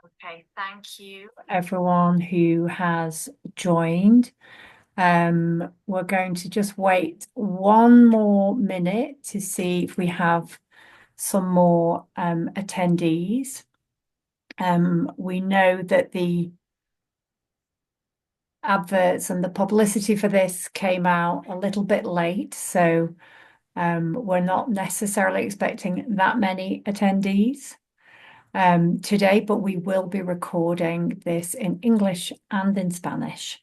Okay, thank you everyone who has joined. We're going to just wait one more minute to see if we have some more attendees. We know that the adverts and the publicity for this came out a little bit late, so we're not necessarily expecting that many attendees today, but we will be recording this in English and in Spanish.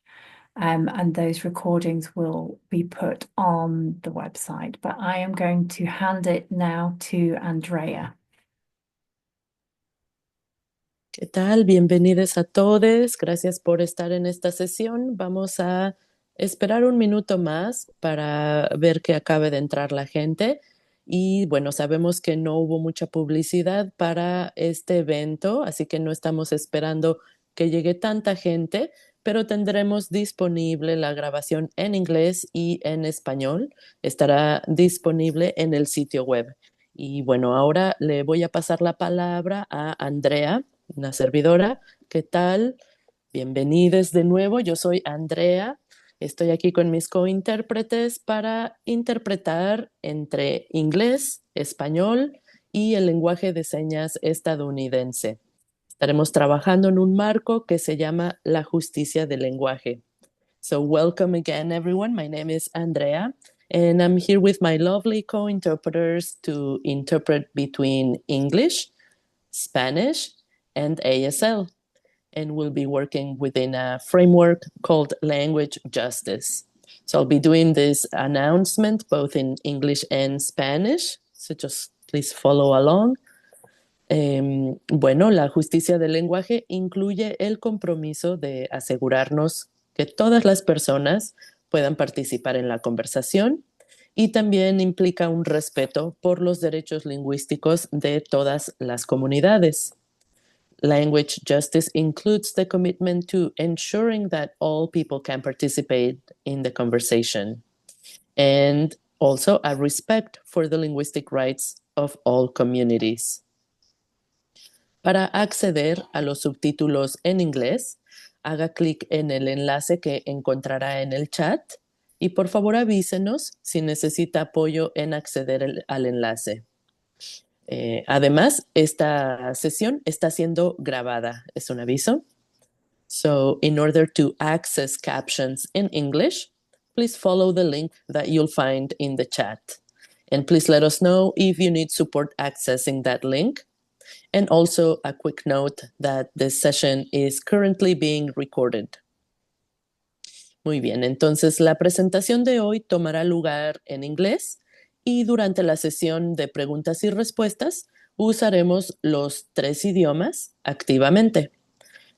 And those recordings will be put on the website. But I am going to hand it now to Andrea. ¿Qué tal? Bienvenidos a todos. Gracias por estar en esta sesión. Vamos a esperar un minuto más para ver que acabe de entrar la gente. Y bueno, sabemos que no hubo mucha publicidad para este evento, así que no estamos esperando que llegue tanta gente, pero tendremos disponible la grabación en inglés y en español. Estará disponible en el sitio web. Y bueno, ahora le voy a pasar la palabra a Andrea, una servidora. ¿Qué tal? Bienvenidos de nuevo. Yo soy Andrea. Estoy aquí con mis cointérpretes para interpretar entre inglés, español y el lenguaje de señas estadounidense. Estaremos trabajando en un marco que se llama la justicia del lenguaje. So welcome again, everyone. My name is Andrea, and I'm here with my lovely co-interpreters to interpret between English, Spanish, and ASL. And we'll be working within a framework called language justice. So I'll be doing this announcement both in English and Spanish. So just please follow along. Bueno, la justicia del lenguaje incluye el compromiso de asegurarnos que todas las personas puedan participar en la conversación y también implica un respeto por los derechos lingüísticos de todas las comunidades. Language justice includes the commitment to ensuring that all people can participate in the conversation, and also a respect for the linguistic rights of all communities. Para acceder a los subtítulos en inglés, haga clic en el enlace que encontrará en el chat y por favor avísenos si necesita apoyo en acceder al enlace. Además, esta sesión está siendo grabada, es un aviso. So, in order to access captions in English, please follow the link that you'll find in the chat. And please let us know if you need support accessing that link. And also a quick note that this session is currently being recorded. Muy bien, entonces la presentación de hoy tomará lugar en inglés. Y durante la sesión de preguntas y respuestas usaremos los 3 idiomas activamente.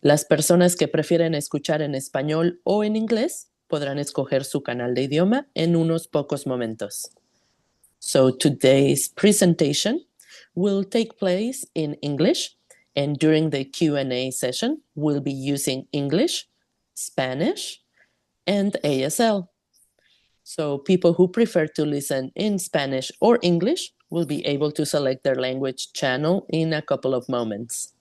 Las personas que prefieren escuchar en español o en inglés podrán escoger su canal de idioma en unos pocos momentos. So today's presentation will take place in English, and during the Q&A session, we'll be using English, Spanish, and ASL. So people who prefer to listen in Spanish or English will be able to select their language channel in a couple of moments.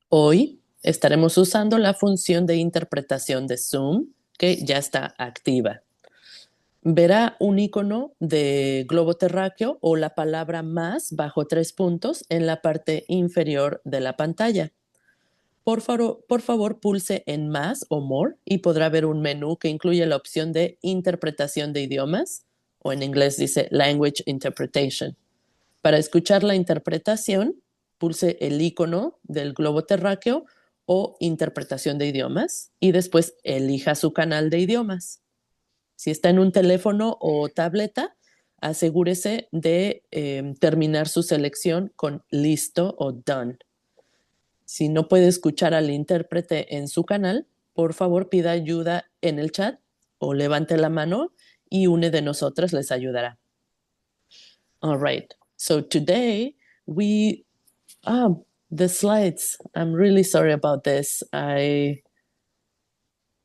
Hoy estaremos usando la función de interpretación de Zoom, que ya está activa. Verá un icono de globo terráqueo o la palabra más bajo 3 puntos en la parte inferior de la pantalla. Por favor, pulse en más o more y podrá ver un menú que incluye la opción de interpretación de idiomas, o en inglés dice Language Interpretation. Para escuchar la interpretación, pulse el icono del globo terráqueo o interpretación de idiomas y después elija su canal de idiomas. Si está en un teléfono o tableta, asegúrese de terminar su selección con listo o done. Si no puede escuchar al intérprete en su canal, por favor pida ayuda en el chat o levante la mano y una de nosotras les ayudará. All right. So today the slides. I'm really sorry about this.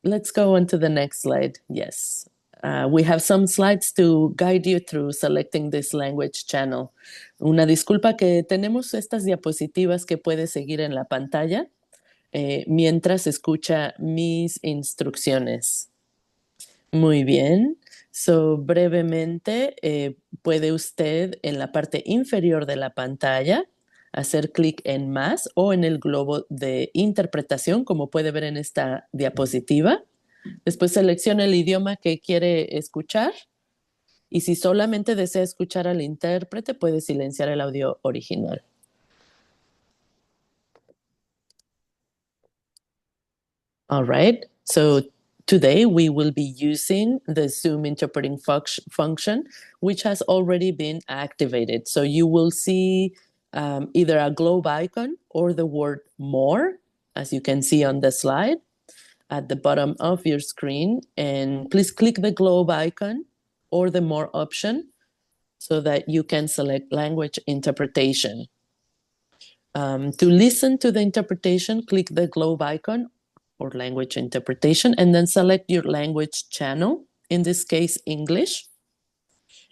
Let's go on to the next slide. Yes. We have some slides to guide you through selecting this language channel. Una disculpa que tenemos estas diapositivas que puede seguir en la pantalla mientras escucha mis instrucciones. Muy bien. So, brevemente, puede usted en la parte inferior de la pantalla hacer clic en más o en el globo de interpretación, como puede ver en esta diapositiva. Después selecciona el idioma que quiere escuchar y si solamente desea escuchar al intérprete, puede silenciar el audio original. All right. So today we will be using the Zoom interpreting function, which has already been activated. So you will see either a globe icon or the word more, as you can see on the slide at the bottom of your screen. And please click the globe icon or the more option so that you can select language interpretation. To listen to the interpretation, click the globe icon or language interpretation, and then select your language channel, in this case, English.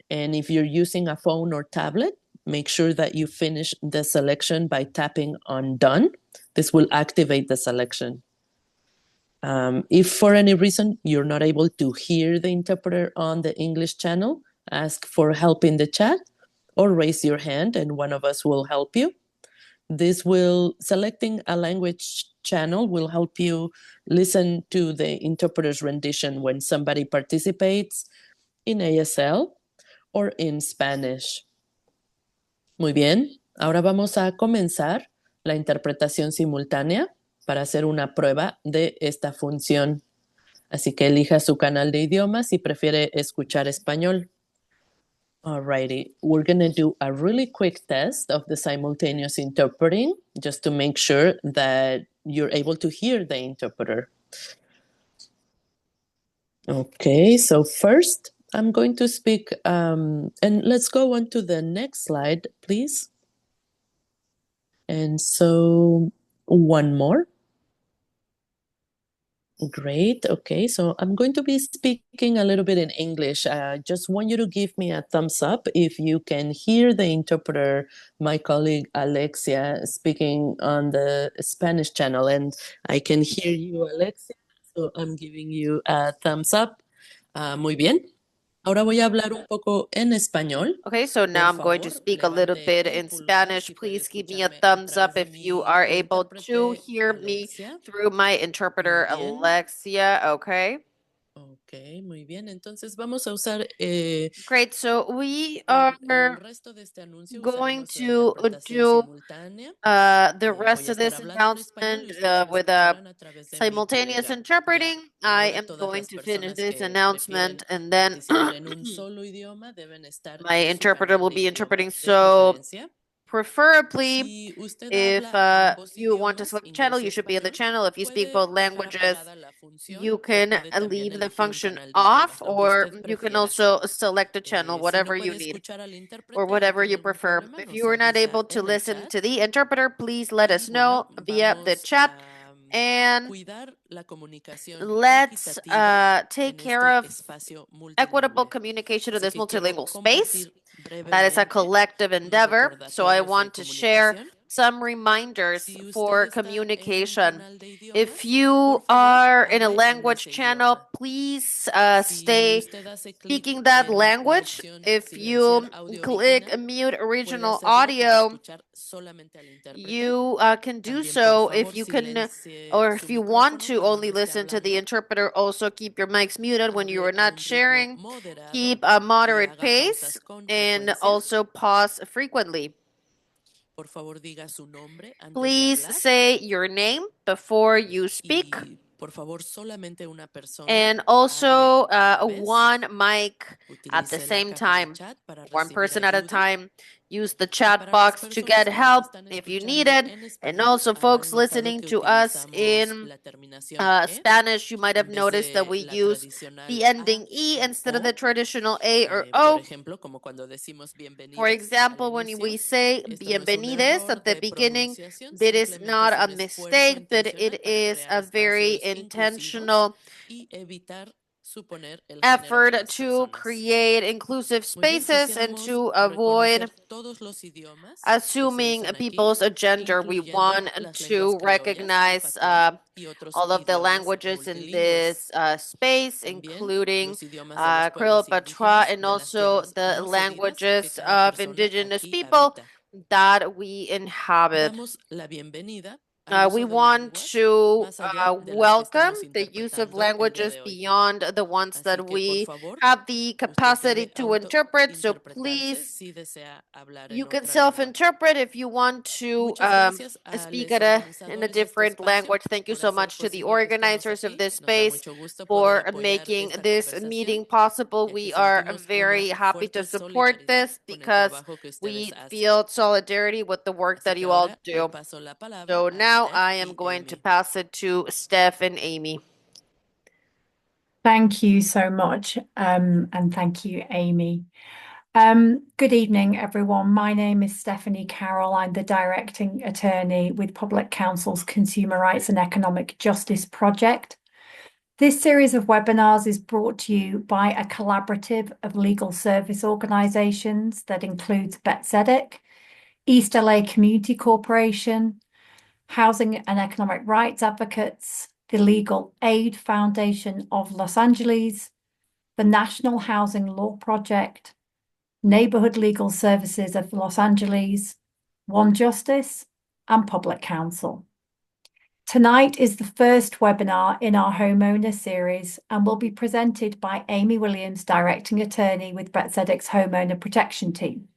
And if you're using a phone or tablet, make sure that you finish the selection by tapping on done. This will activate the selection. If for any reason you're not able to hear the interpreter on the English channel, ask for help in the chat or raise your hand and one of us will help you. Selecting a language channel will help you listen to the interpreter's rendition when somebody participates in ASL or in Spanish. Muy bien, ahora vamos a comenzar la interpretación simultánea para hacer una prueba de esta función. Así que elija su canal de idiomas si prefiere escuchar español. Alrighty, we're going to do a really quick test of the simultaneous interpreting just to make sure that you're able to hear the interpreter. Okay, so first I'm going to speak, and let's go on to the next slide, please. And so one more. Great. Okay, so I'm going to be speaking a little bit in English. Just want you to give me a thumbs up if you can hear the interpreter, my colleague Alexia, speaking on the Spanish channel. And I can hear you, Alexia, so I'm giving you a thumbs up. Muy bien. Ahora voy a hablar un poco en español. Okay, so now I'm going to speak a little bit in Spanish. Please give me a thumbs up if you are able to hear me through my interpreter, Alexia. Okay. Okay, muy bien. Entonces vamos a usar Great. So we are going to do the rest of this announcement with simultaneous interpreting. I am going to finish this announcement and then my interpreter will be interpreting. So preferably, if you want to select channel, you should be in the channel. If you speak both languages, you can leave the function off, or you can also select a channel, whatever you need, or whatever you prefer. If you are not able to listen to the interpreter, please let us know via the chat. And let's take care of equitable communication in this multilingual space. That is a collective endeavor. So I want to share some reminders for communication. If you are in a language channel, please stay speaking that language. If you click mute original audio, you can do so. If you can, or if you want to only listen to the interpreter, also keep your mics muted when you are not sharing. Keep a moderate pace and also pause frequently. Please say your name before you speak. And also one mic at the same time, one person at a time. Use the chat box to get help if you need it. And also, folks listening to us in Spanish, you might have noticed that we use the ending E instead of the traditional A or O. For example, when we say bienvenides at the beginning, that is not a mistake, but it is a very intentional effort to create inclusive spaces and to avoid assuming people's gender. We want to recognize all of the languages in this space, including Creole Patois and also the languages of indigenous people that we inhabit. We want to welcome the use of languages beyond the ones that we have the capacity to interpret. So please, you can self-interpret if you want to speak in a different language. Thank you so much to the organizers of this space for making this meeting possible. We are very happy to support this because we feel solidarity with the work that you all do. So now I am going to pass it to Steph and Aimee. Thank you so much, and thank you, Aimee. Good evening, everyone. My name is Stephanie Carroll. I'm the Directing Attorney with Public Counsel's Consumer Rights and Economic Justice Project. This series of webinars is brought to you by a collaborative of legal service organisations that includes Tzedek, East LA Community Corporation, Housing and Economic Rights Advocates, the Legal Aid Foundation of Los Angeles, the National Housing Law Project, Neighborhood Legal Services of Los Angeles, One Justice, and Public Counsel. Tonight is the first webinar in our Homeowner Series and will be presented by Aimee Williams, Directing Attorney with Tzedek's Homeowner Protection Team.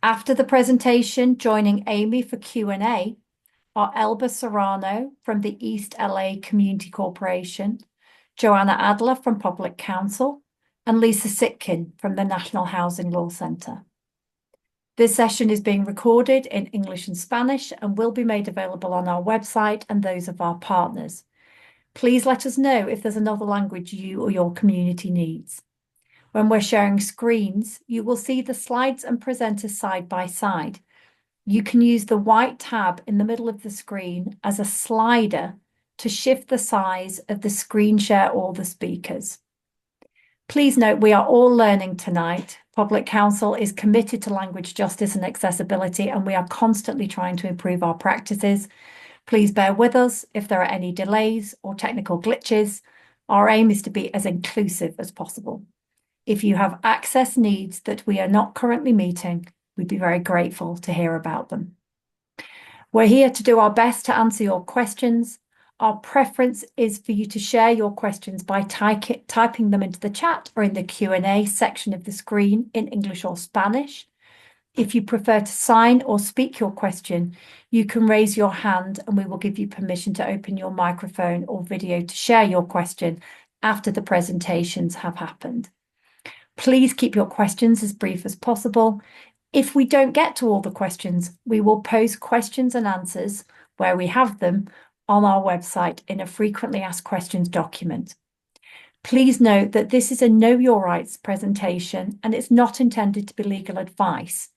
After the presentation, joining Aimee for Q&A are Elba Serrano from the East LA Community Corporation, Joanna Adler from Public Counsel, and Lisa Sitkin from the National Housing Law Center. This session is being recorded in English and Spanish and will be made available on our website and those of our partners. Please let us know if there's another language you or your community needs. When we're sharing screens, you will see the slides and presenters side by side. You can use the white tab in the middle of the screen as a slider to shift the size of the screen share or the speakers. Please note we are all learning tonight. Public Counsel is committed to language justice and accessibility, and we are constantly trying to improve our practices. Please bear with us if there are any delays or technical glitches. Our aim is to be as inclusive as possible. If you have access needs that we are not currently meeting, we'd be very grateful to hear about them. We're here to do our best to answer your questions. Our preference is for you to share your questions by typing them into the chat or in the Q&A section of the screen in English or Spanish. If you prefer to sign or speak your question, you can raise your hand and we will give you permission to open your microphone or video to share your question after the presentations have happened. Please keep your questions as brief as possible. If we don't get to all the questions, we will post questions and answers where we have them on our website in a frequently asked questions document. Please note that this is a Know Your Rights presentation and it's not intended to be legal advice.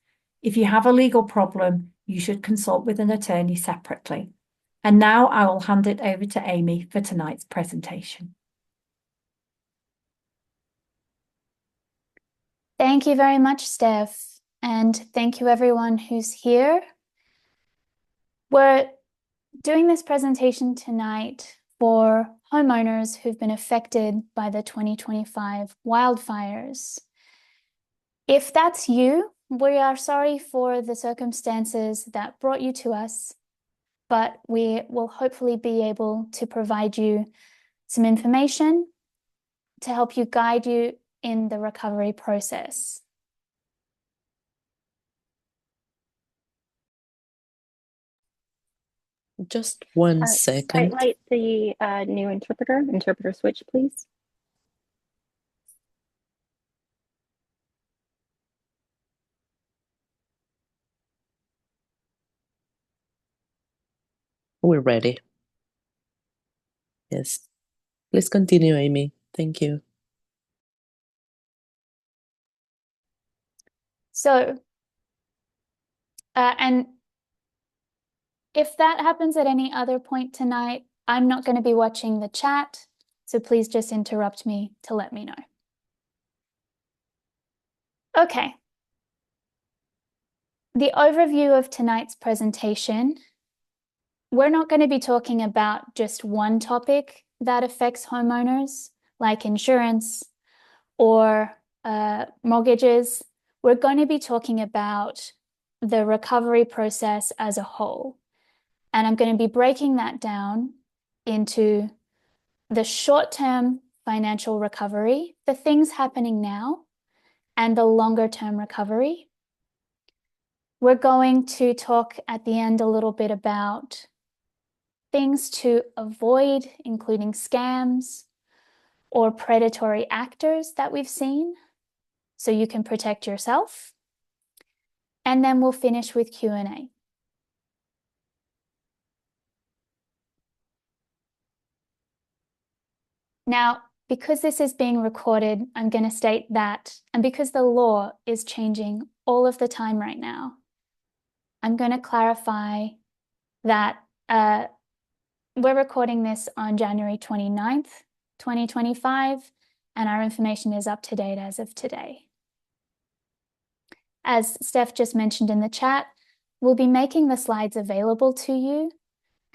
If you have a legal problem, you should consult with an attorney separately. And now I will hand it over to Aimee for tonight's presentation. Thank you very much, Steph, and thank you everyone who's here. We're doing this presentation tonight for homeowners who've been affected by the 2025 wildfires. If that's you, we are sorry for the circumstances that brought you to us, but we will hopefully be able to provide you some information to help you guide you in the recovery process. Just one second. Highlight the new interpreter switch, please. We're ready. Yes. Please continue, Aimee. Thank you. So, and if that happens at any other point tonight, I'm not going to be watching the chat. So please just interrupt me to let me know. Okay. The overview of tonight's presentation, we're not going to be talking about just one topic that affects homeowners, like insurance or mortgages. We're going to be talking about the recovery process as a whole. And I'm going to be breaking that down into the short-term financial recovery, the things happening now, and the longer-term recovery. We're going to talk at the end a little bit about things to avoid, including scams or predatory actors that we've seen, so you can protect yourself. And then we'll finish with Q&A. Now, because this is being recorded, I'm going to state that, and because the law is changing all of the time right now, I'm going to clarify that we're recording this on January 29th, 2025, and our information is up to date as of today. As Steph just mentioned in the chat, we'll be making the slides available to you,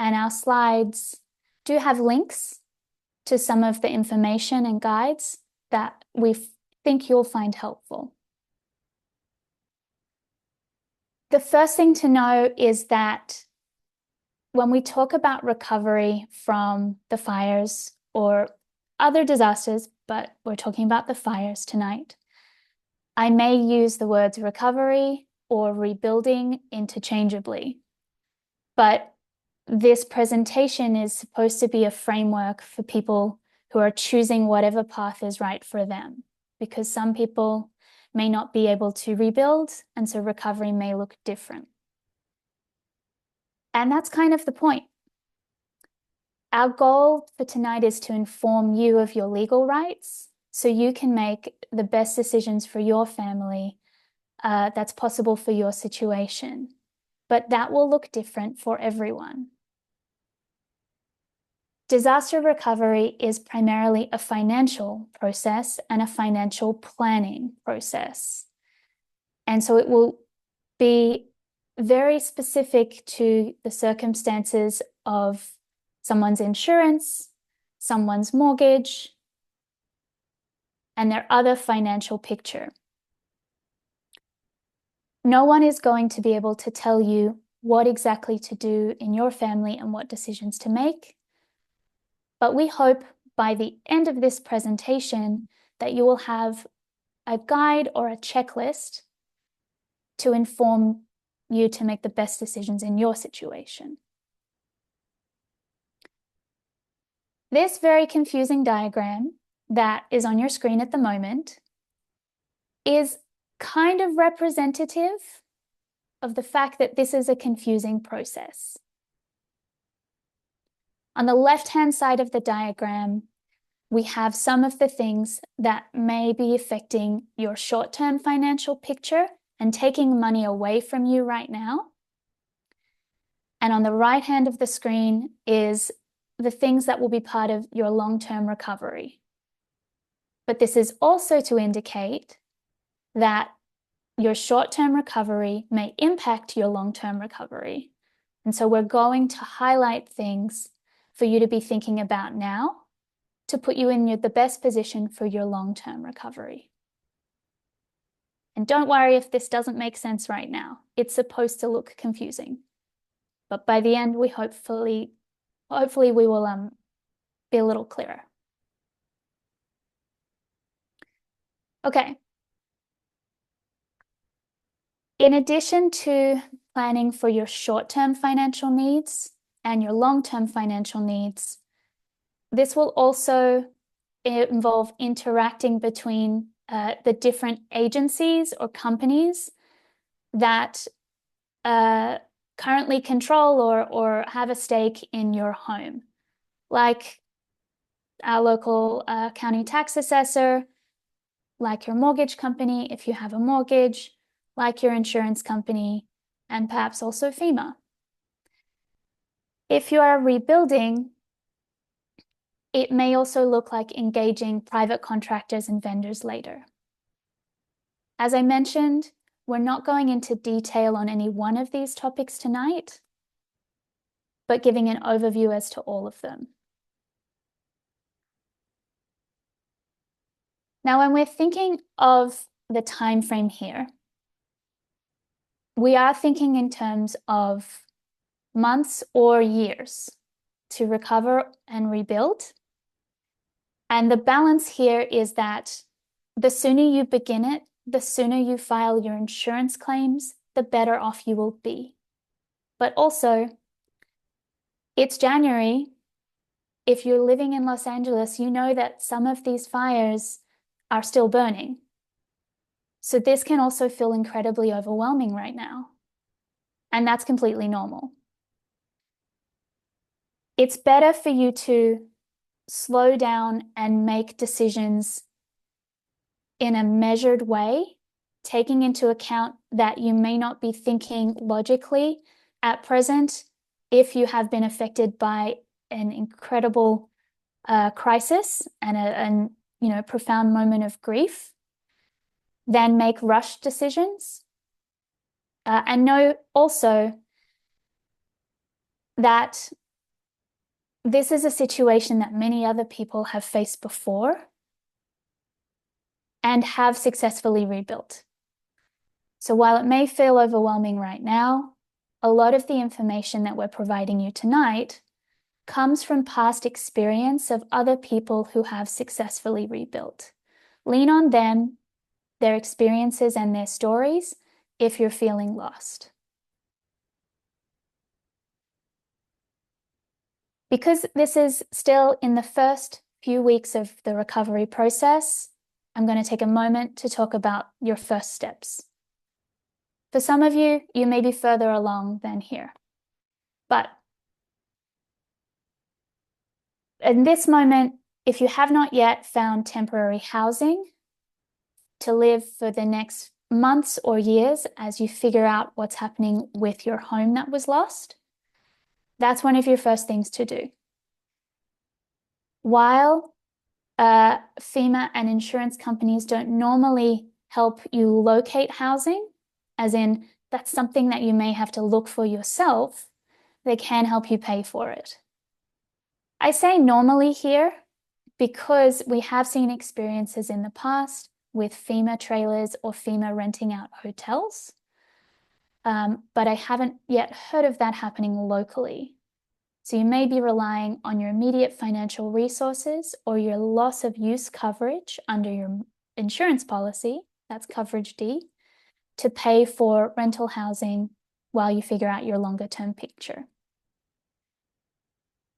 and our slides do have links to some of the information and guides that we think you'll find helpful. The first thing to know is that when we talk about recovery from the fires or other disasters, but we're talking about the fires tonight, I may use the words recovery or rebuilding interchangeably, but this presentation is supposed to be a framework for people who are choosing whatever path is right for them, because some people may not be able to rebuild, and so recovery may look different. And that's kind of the point. Our goal for tonight is to inform you of your legal rights so you can make the best decisions for your family that's possible for your situation. But that will look different for everyone. Disaster recovery is primarily a financial process and a financial planning process. And so it will be very specific to the circumstances of someone's insurance, someone's mortgage, and their other financial picture. No one is going to be able to tell you what exactly to do in your family and what decisions to make. But we hope by the end of this presentation that you will have a guide or a checklist to inform you to make the best decisions in your situation. This very confusing diagram that is on your screen at the moment is kind of representative of the fact that this is a confusing process. On the left-hand side of the diagram, we have some of the things that may be affecting your short-term financial picture and taking money away from you right now. And on the right hand of the screen is the things that will be part of your long-term recovery. But this is also to indicate that your short-term recovery may impact your long-term recovery. And so we're going to highlight things for you to be thinking about now to put you in the best position for your long-term recovery. And don't worry if this doesn't make sense right now. It's supposed to look confusing. But by the end, we hopefully we will be a little clearer. Okay. In addition to planning for your short-term financial needs and your long-term financial needs, this will also involve interacting between the different agencies or companies that currently control or have a stake in your home, like our local county tax assessor, like your mortgage company if you have a mortgage, like your insurance company, and perhaps also FEMA. If you are rebuilding, it may also look like engaging private contractors and vendors later. As I mentioned, we're not going into detail on any one of these topics tonight, but giving an overview as to all of them. Now, when we're thinking of the time frame here, we are thinking in terms of months or years to recover and rebuild. And the balance here is that the sooner you begin it, the sooner you file your insurance claims, the better off you will be. But also, it's January. If you're living in Los Angeles, you know that some of these fires are still burning. So this can also feel incredibly overwhelming right now. And that's completely normal. It's better for you to slow down and make decisions in a measured way, taking into account that you may not be thinking logically at present if you have been affected by an incredible crisis and a profound moment of grief, then make rushed decisions. And know also that this is a situation that many other people have faced before and have successfully rebuilt. So while it may feel overwhelming right now, a lot of the information that we're providing you tonight comes from past experience of other people who have successfully rebuilt. Lean on them, their experiences and their stories if you're feeling lost. Because this is still in the first few weeks of the recovery process, I'm going to take a moment to talk about your first steps. For some of you, you may be further along than here. But in this moment, if you have not yet found temporary housing to live for the next months or years as you figure out what's happening with your home that was lost, that's one of your first things to do. While FEMA and insurance companies don't normally help you locate housing, as in that's something that you may have to look for yourself, they can help you pay for it. I say normally here because we have seen experiences in the past with FEMA trailers or FEMA renting out hotels, but I haven't yet heard of that happening locally. So you may be relying on your immediate financial resources or your loss of use coverage under your insurance policy, that's coverage D, to pay for rental housing while you figure out your longer term picture.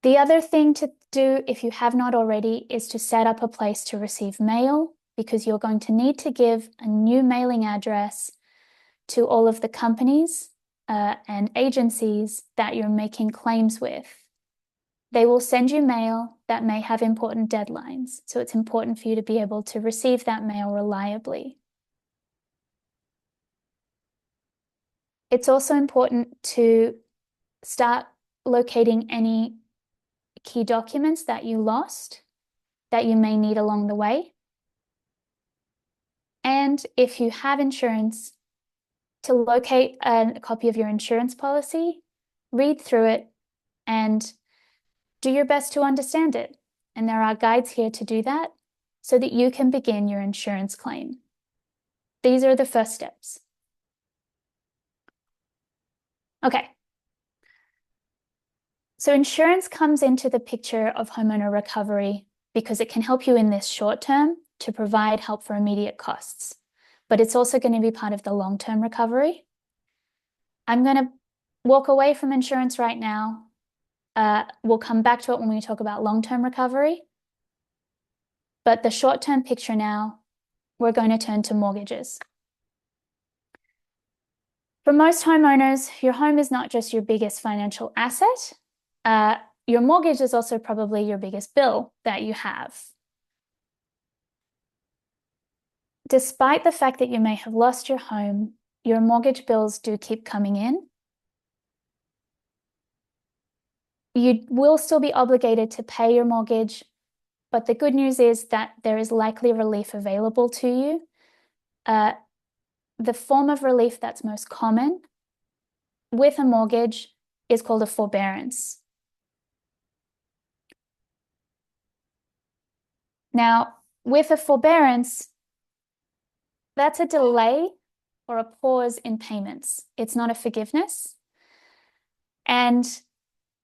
The other thing to do, if you have not already, is to set up a place to receive mail, because you're going to need to give a new mailing address to all of the companies and agencies that you're making claims with. They will send you mail that may have important deadlines, so it's important for you to be able to receive that mail reliably. It's also important to start locating any key documents that you lost that you may need along the way. And if you have insurance, to locate a copy of your insurance policy, read through it, and do your best to understand it. And there are guides here to do that so that you can begin your insurance claim. These are the first steps. Okay. So insurance comes into the picture of homeowner recovery because it can help you in this short term to provide help for immediate costs, but it's also going to be part of the long-term recovery. I'm going to walk away from insurance right now. We'll come back to it when we talk about long-term recovery. But the short-term picture now, we're going to turn to mortgages. For most homeowners, your home is not just your biggest financial asset. Your mortgage is also probably your biggest bill that you have. Despite the fact that you may have lost your home, your mortgage bills do keep coming in. You will still be obligated to pay your mortgage But the good news is that there is likely relief available to you. The form of relief that's most common with a mortgage is called a forbearance. Now, with a forbearance, that's a delay or a pause in payments. It's not a forgiveness. And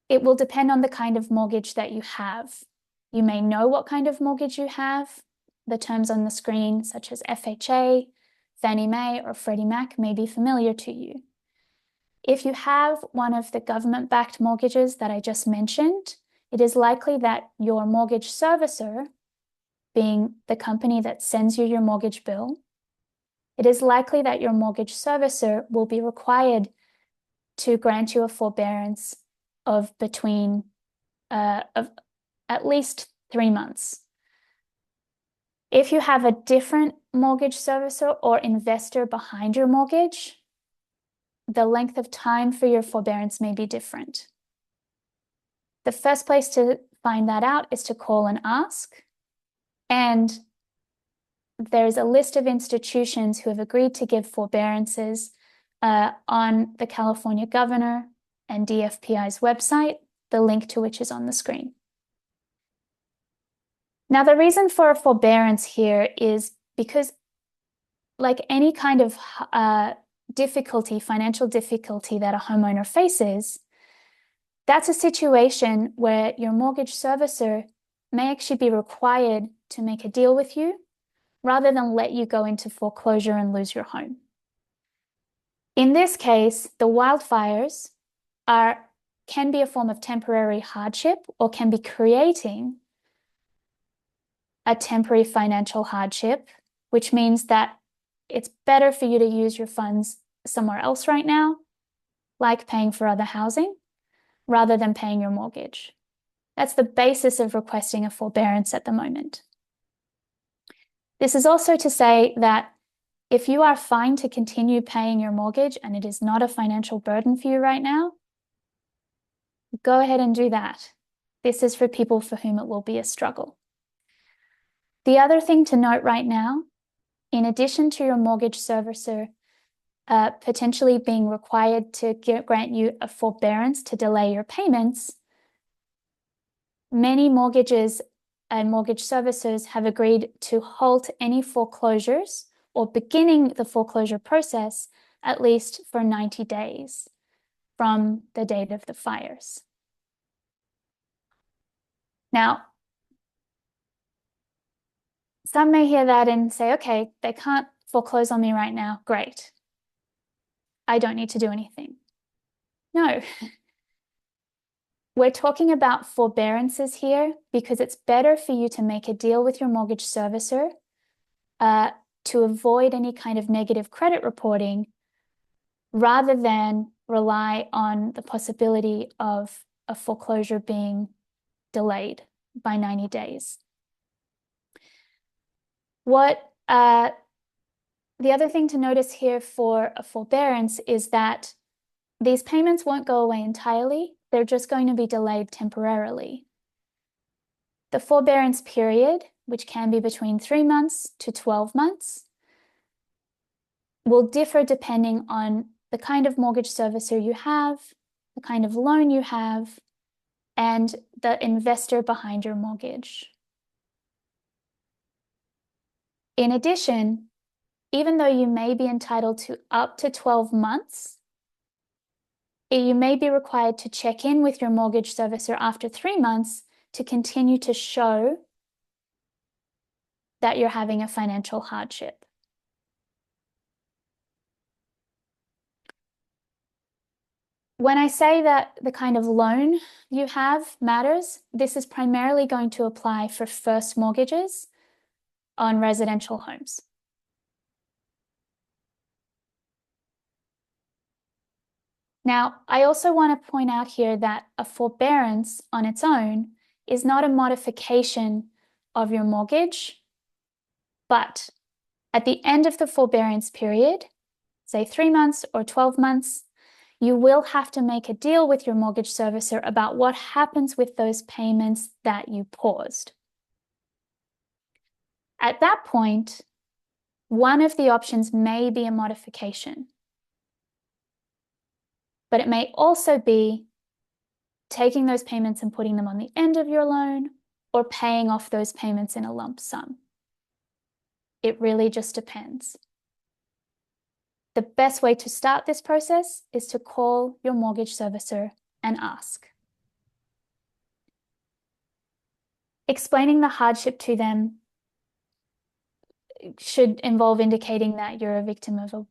it will depend on the kind of mortgage that you have. You may know what kind of mortgage you have. The terms on the screen, such as FHA, Fannie Mae, or Freddie Mac, may be familiar to you. If you have one of the government-backed mortgages that I just mentioned, it is likely that your mortgage servicer, being the company that sends you your mortgage bill, it is likely that your mortgage servicer will be required to grant you a forbearance of between of at least 3 months. If you have a different mortgage servicer or investor behind your mortgage, the length of time for your forbearance may be different. The first place to find that out is to call and ask. And there's a list of institutions who have agreed to give forbearances on the California Governor and DFPI's website, the link to which is on the screen. Now, the reason for a forbearance here is because, like any kind of difficulty, financial difficulty that a homeowner faces, that's a situation where your mortgage servicer may actually be required to make a deal with you rather than let you go into foreclosure and lose your home. In this case, the wildfires can be a form of temporary hardship or can be creating a temporary financial hardship, which means that it's better for you to use your funds somewhere else right now, like paying for other housing, rather than paying your mortgage. That's the basis of requesting a forbearance at the moment. This is also to say that if you are fine to continue paying your mortgage and it is not a financial burden for you right now, go ahead and do that. This is for people for whom it will be a struggle. The other thing to note right now, in addition to your mortgage servicer potentially being required to grant you a forbearance to delay your payments, many mortgages and mortgage servicers have agreed to halt any foreclosures or beginning the foreclosure process at least for 90 days from the date of the fires. Now, some may hear that and say, okay, they can't foreclose on me right now. Great. I don't need to do anything. No. We're talking about forbearances here because it's better for you to make a deal with your mortgage servicer to avoid any kind of negative credit reporting rather than rely on the possibility of a foreclosure being delayed by 90 days. The other thing to notice here for a forbearance is that these payments won't go away entirely. They're just going to be delayed temporarily. The forbearance period, which can be between 3 months to 12 months, will differ depending on the kind of mortgage servicer you have, the kind of loan you have, and the investor behind your mortgage. In addition, even though you may be entitled to up to 12 months, you may be required to check in with your mortgage servicer after 3 months to continue to show that you're having a financial hardship. When I say that the kind of loan you have matters, this is primarily going to apply for first mortgages on residential homes. Now, I also want to point out here that a forbearance on its own is not a modification of your mortgage, but at the end of the forbearance period, say 3 months or 12 months, you will have to make a deal with your mortgage servicer about what happens with those payments that you paused. At that point, one of the options may be a modification, but it may also be taking those payments and putting them on the end of your loan or paying off those payments in a lump sum. It really just depends. The best way to start this process is to call your mortgage servicer and ask. Explaining the hardship to them should involve indicating that you're a victim of a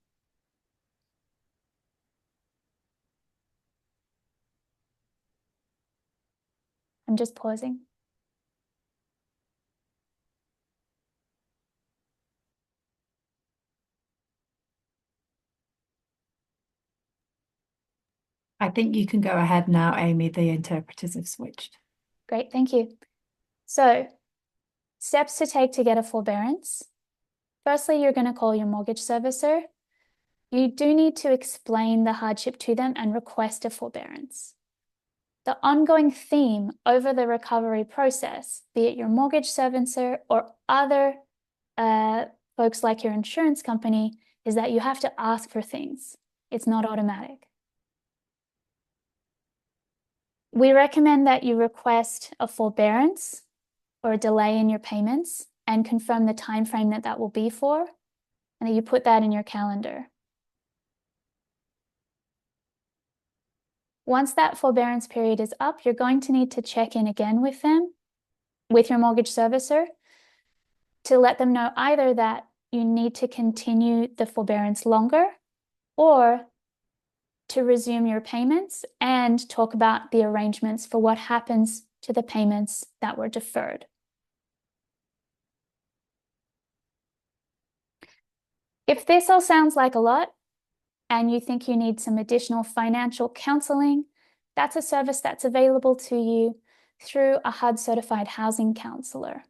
I'm just pausing. I think you can go ahead now, Aimee. The interpreters have switched. Great, thank you. So, steps to take to get a forbearance. Firstly, you're going to call your mortgage servicer. You do need to explain the hardship to them and request a forbearance. The ongoing theme over the recovery process, be it your mortgage servicer or other folks like your insurance company, is that you have to ask for things. It's not automatic. We recommend that you request a forbearance or a delay in your payments and confirm the time frame that that will be for, and that you put that in your calendar. Once that forbearance period is up, you're going to need to check in again with them, with your mortgage servicer, to let them know either that you need to continue the forbearance longer or to resume your payments and talk about the arrangements for what happens to the payments that were deferred. If this all sounds like a lot and you think you need some additional financial counseling, that's a service that's available to you through a HUD certified housing counselor.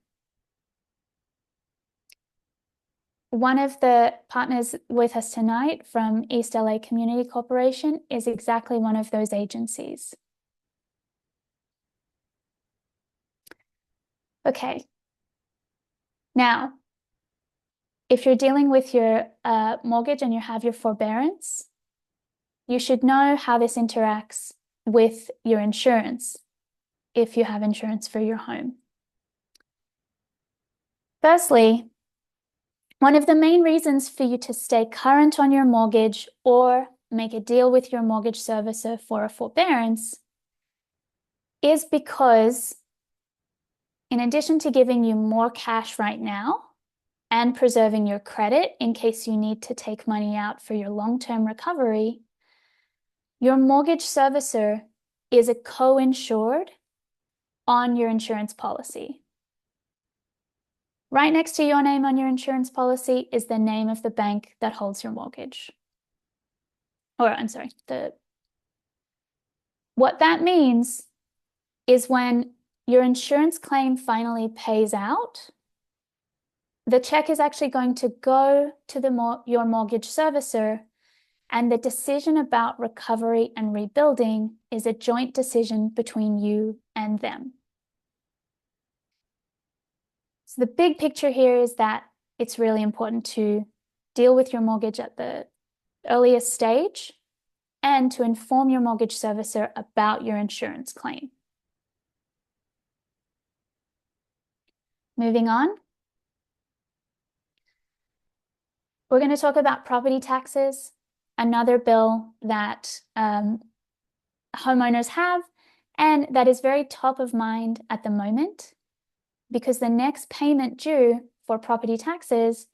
One of the partners with us tonight from East LA Community Corporation is exactly one of those agencies. Okay. Now, if you're dealing with your mortgage and you have your forbearance, you should know how this interacts with your insurance if you have insurance for your home. Firstly, one of the main reasons for you to stay current on your mortgage or make a deal with your mortgage servicer for a forbearance is because, in addition to giving you more cash right now and preserving your credit in case you need to take money out for your long-term recovery, your mortgage servicer is a co-insured on your insurance policy. Right next to your name on your insurance policy is the name of the bank that holds your mortgage. What that means is when your insurance claim finally pays out, the check is actually going to go to your mortgage servicer, and the decision about recovery and rebuilding is a joint decision between you and them. So the big picture here is that it's really important to deal with your mortgage at the earliest stage and to inform your mortgage servicer about your insurance claim. Moving on. We're going to talk about property taxes, another bill that homeowners have and that is very top of mind at the moment, because the next payment due for property taxes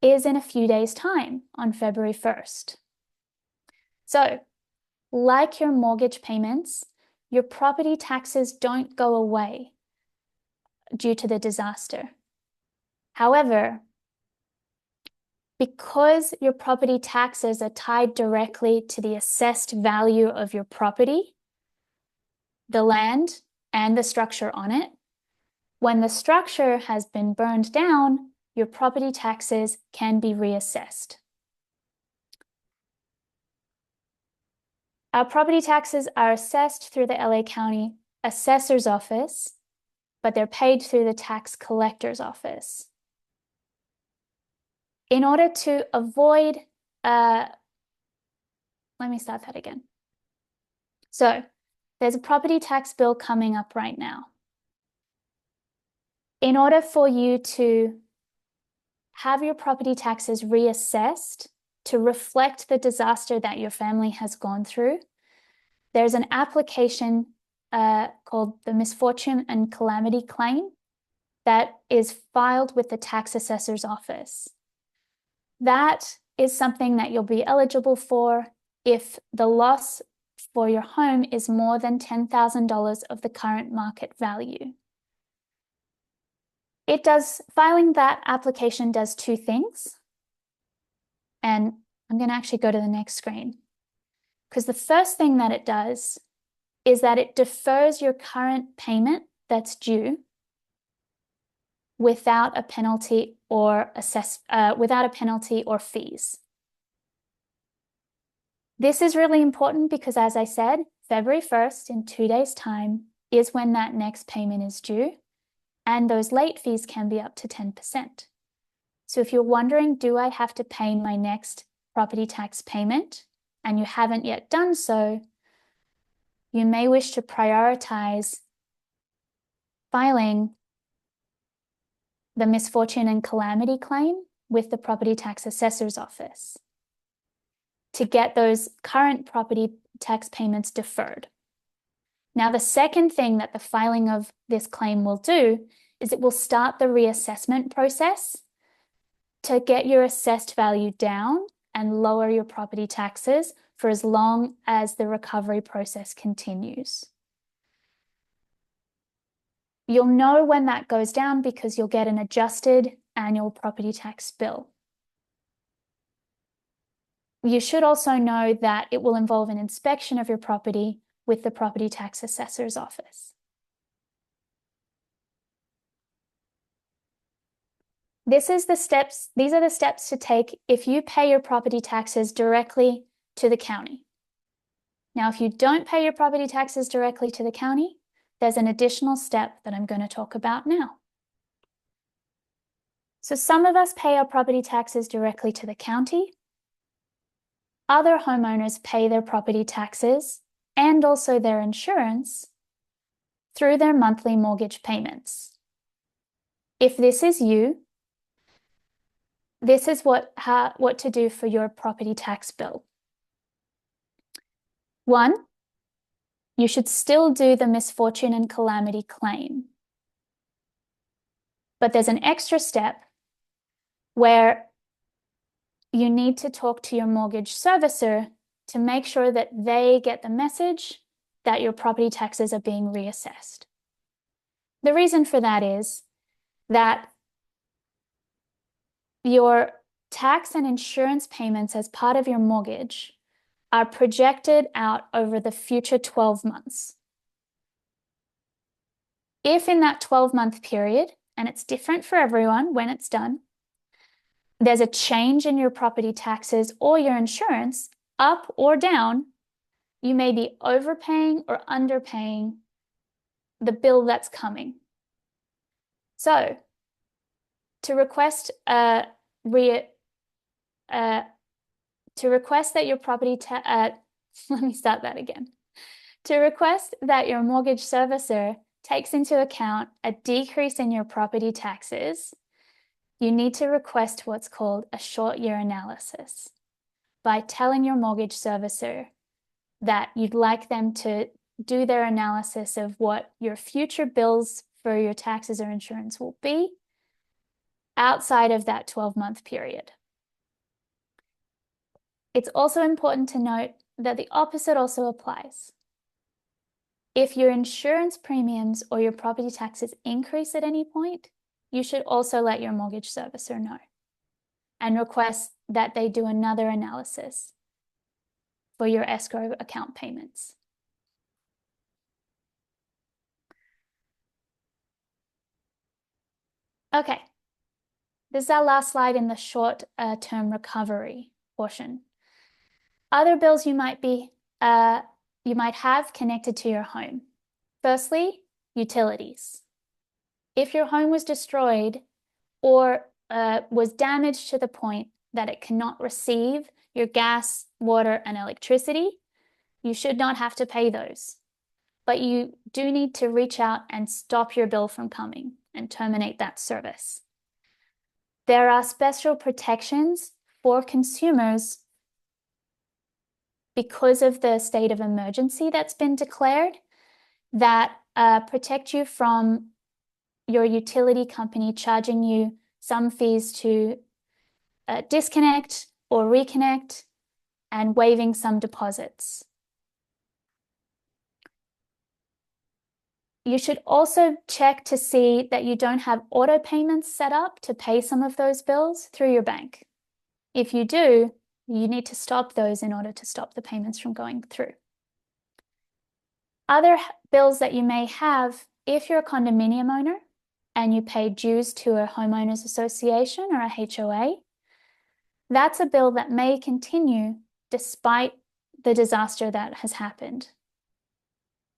is in a few days' time on February 1st. So, like your mortgage payments, your property taxes don't go away due to the disaster. However, because your property taxes are tied directly to the assessed value of your property, the land, and the structure on it, when the structure has been burned down, your property taxes can be reassessed. Our property taxes are assessed through the LA County Assessor's Office, but they're paid through the tax collector's office. In order to avoid, let me start that again. So there's a property tax bill coming up right now. In order for you to have your property taxes reassessed to reflect the disaster that your family has gone through, there's an application called the Misfortune and Calamity Claim that is filed with the tax assessor's office. That is something that you'll be eligible for if the loss for your home is more than $10,000 of the current market value. Filing that application does two things. And I'm going to actually go to the next screen. Because the first thing that it does is that it defers your current payment that's due without a penalty or fees. This is really important because, as I said, February 1st, in 2 days' time, is when that next payment is due. And those late fees can be up to 10%. So if you're wondering, do I have to pay my next property tax payment, and you haven't yet done so, you may wish to prioritize filing the Misfortune and Calamity Claim with the Property Tax Assessor's Office to get those current property tax payments deferred. Now, the second thing that the filing of this claim will do is it will start the reassessment process to get your assessed value down and lower your property taxes for as long as the recovery process continues. You'll know when that goes down because you'll get an adjusted annual property tax bill. You should also know that it will involve an inspection of your property with the Property Tax Assessor's Office. These are the steps to take if you pay your property taxes directly to the county. Now, if you don't pay your property taxes directly to the county, there's an additional step that I'm going to talk about now. So some of us pay our property taxes directly to the county. Other homeowners pay their property taxes and also their insurance through their monthly mortgage payments. If this is you, this is what to do for your property tax bill. 1, you should still do the Misfortune and Calamity Claim. But there's an extra step where you need to talk to your mortgage servicer to make sure that they get the message that your property taxes are being reassessed. The reason for that is that your tax and insurance payments as part of your mortgage are projected out over the future 12 months. If in that 12-month period, and it's different for everyone when it's done, there's a change in your property taxes or your insurance, up or down, you may be overpaying or underpaying the bill that's coming. So, to request that your property let me start that again. To request that your mortgage servicer takes into account a decrease in your property taxes, you need to request what's called a short year analysis by telling your mortgage servicer that you'd like them to do their analysis of what your future bills for your taxes or insurance will be outside of that 12-month period. It's also important to note that the opposite also applies. If your insurance premiums or your property taxes increase at any point, you should also let your mortgage servicer know and request that they do another analysis for your escrow account payments. Okay, this is our last slide in the short-term recovery portion. Other bills you might have connected to your home. Firstly, utilities. If your home was destroyed or was damaged to the point that it cannot receive your gas, water, and electricity, you should not have to pay those. But you do need to reach out and stop your bill from coming and terminate that service. There are special protections for consumers because of the state of emergency that's been declared that protect you from your utility company charging you some fees to disconnect or reconnect and waiving some deposits. You should also check to see that you don't have auto payments set up to pay some of those bills through your bank. If you do, you need to stop those in order to stop the payments from going through. Other bills that you may have, if you're a condominium owner and you pay dues to a homeowners association or a HOA, that's a bill that may continue despite the disaster that has happened.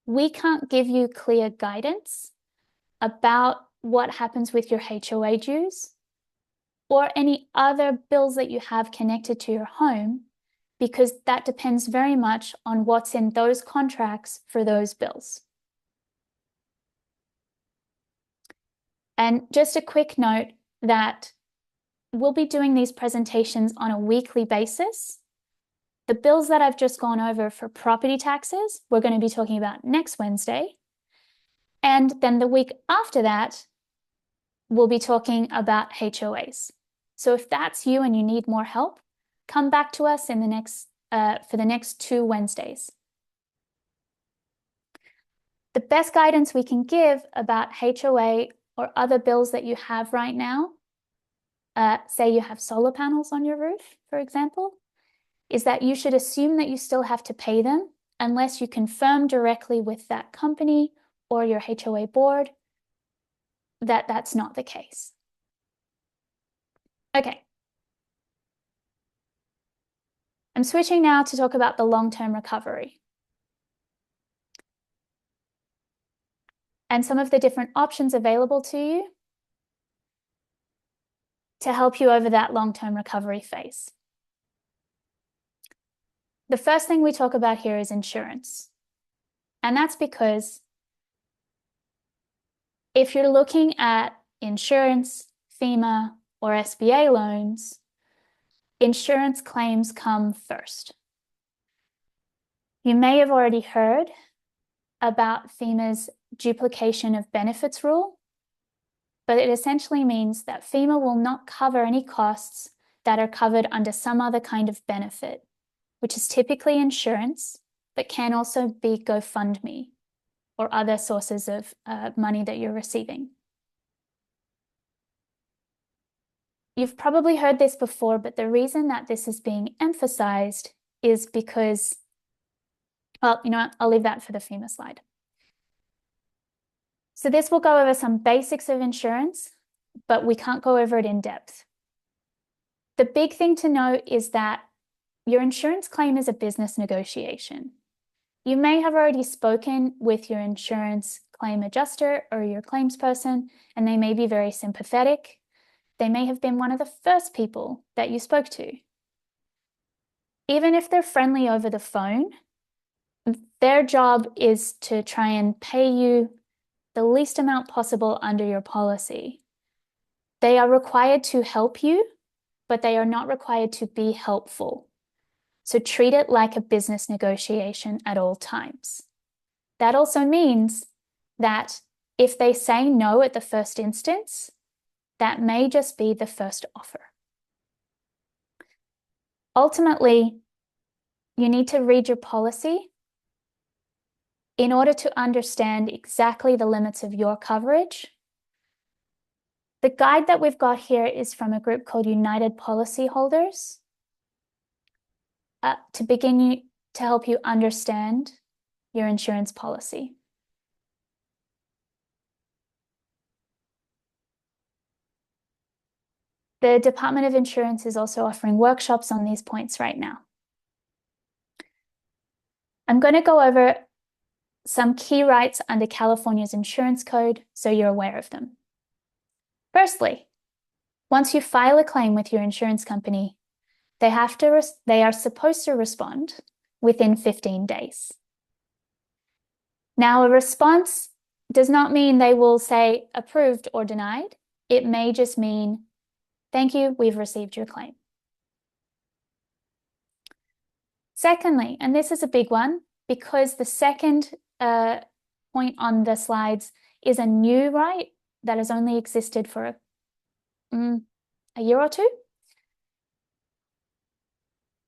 We can't give you clear guidance about what happens with your HOA dues or any other bills that you have connected to your home, because that depends very much on what's in those contracts for those bills. And just a quick note that we'll be doing these presentations on a weekly basis. The bills that I've just gone over for property taxes, we're going to be talking about next Wednesday. And then the week after that, we'll be talking about HOAs. So if that's you and you need more help, come back to us in the next for the next 2 Wednesdays. The best guidance we can give about HOA or other bills that you have right now, say you have solar panels on your roof, for example, is that you should assume that you still have to pay them unless you confirm directly with that company or your HOA board that that's not the case. Okay. I'm switching now to talk about the long-term recovery and some of the different options available to you to help you over that long-term recovery phase. The first thing we talk about here is insurance. And that's because if you're looking at insurance, FEMA, or SBA loans, insurance claims come first. You may have already heard about FEMA's duplication of benefits rule, but it essentially means that FEMA will not cover any costs that are covered under some other kind of benefit, which is typically insurance, but can also be GoFundMe or other sources of money that you're receiving. You've probably heard this before, but the reason that this is being emphasized is because, well, you know what, I'll leave that for the FEMA slide. So this will go over some basics of insurance, but we can't go over it in depth. The big thing to know is that your insurance claim is a business negotiation. You may have already spoken with your insurance claim adjuster or your claims person, and they may be very sympathetic. They may have been one of the first people that you spoke to. Even if they're friendly over the phone, their job is to try and pay you the least amount possible under your policy. They are required to help you, but they are not required to be helpful. So treat it like a business negotiation at all times. That also means that if they say no at the first instance, that may just be the first offer. Ultimately, you need to read your policy in order to understand exactly the limits of your coverage. The guide that we've got here is from a group called United Policyholders to help you understand your insurance policy. The Department of Insurance is also offering workshops on these points right now. I'm going to go over some key rights under California's insurance code so you're aware of them. Firstly, Once you file a claim with your insurance company, they are supposed to respond within 15 days. Now, a response does not mean they will say approved or denied. It may just mean, thank you, we've received your claim. Secondly, and this is a big one, because the second point on the slides is a new right that has only existed for a year or two.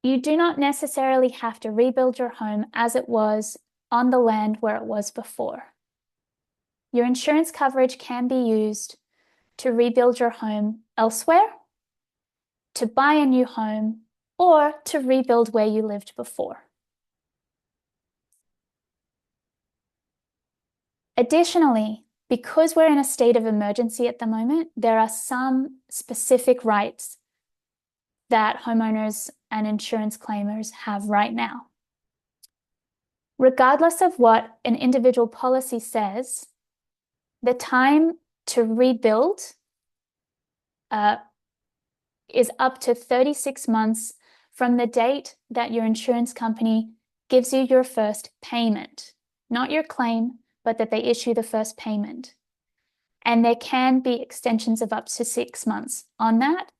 You do not necessarily have to rebuild your home as it was on the land where it was before. Your insurance coverage can be used to rebuild your home elsewhere, to buy a new home, or to rebuild where you lived before. Additionally, because we're in a state of emergency at the moment, there are some specific rights that homeowners and insurance claimers have right now. Regardless of what an individual policy says, the time to rebuild is up to 36 months from the date that your insurance company gives you your first payment. Not your claim, but that they issue the first payment. And there can be extensions of up to 6 months on that.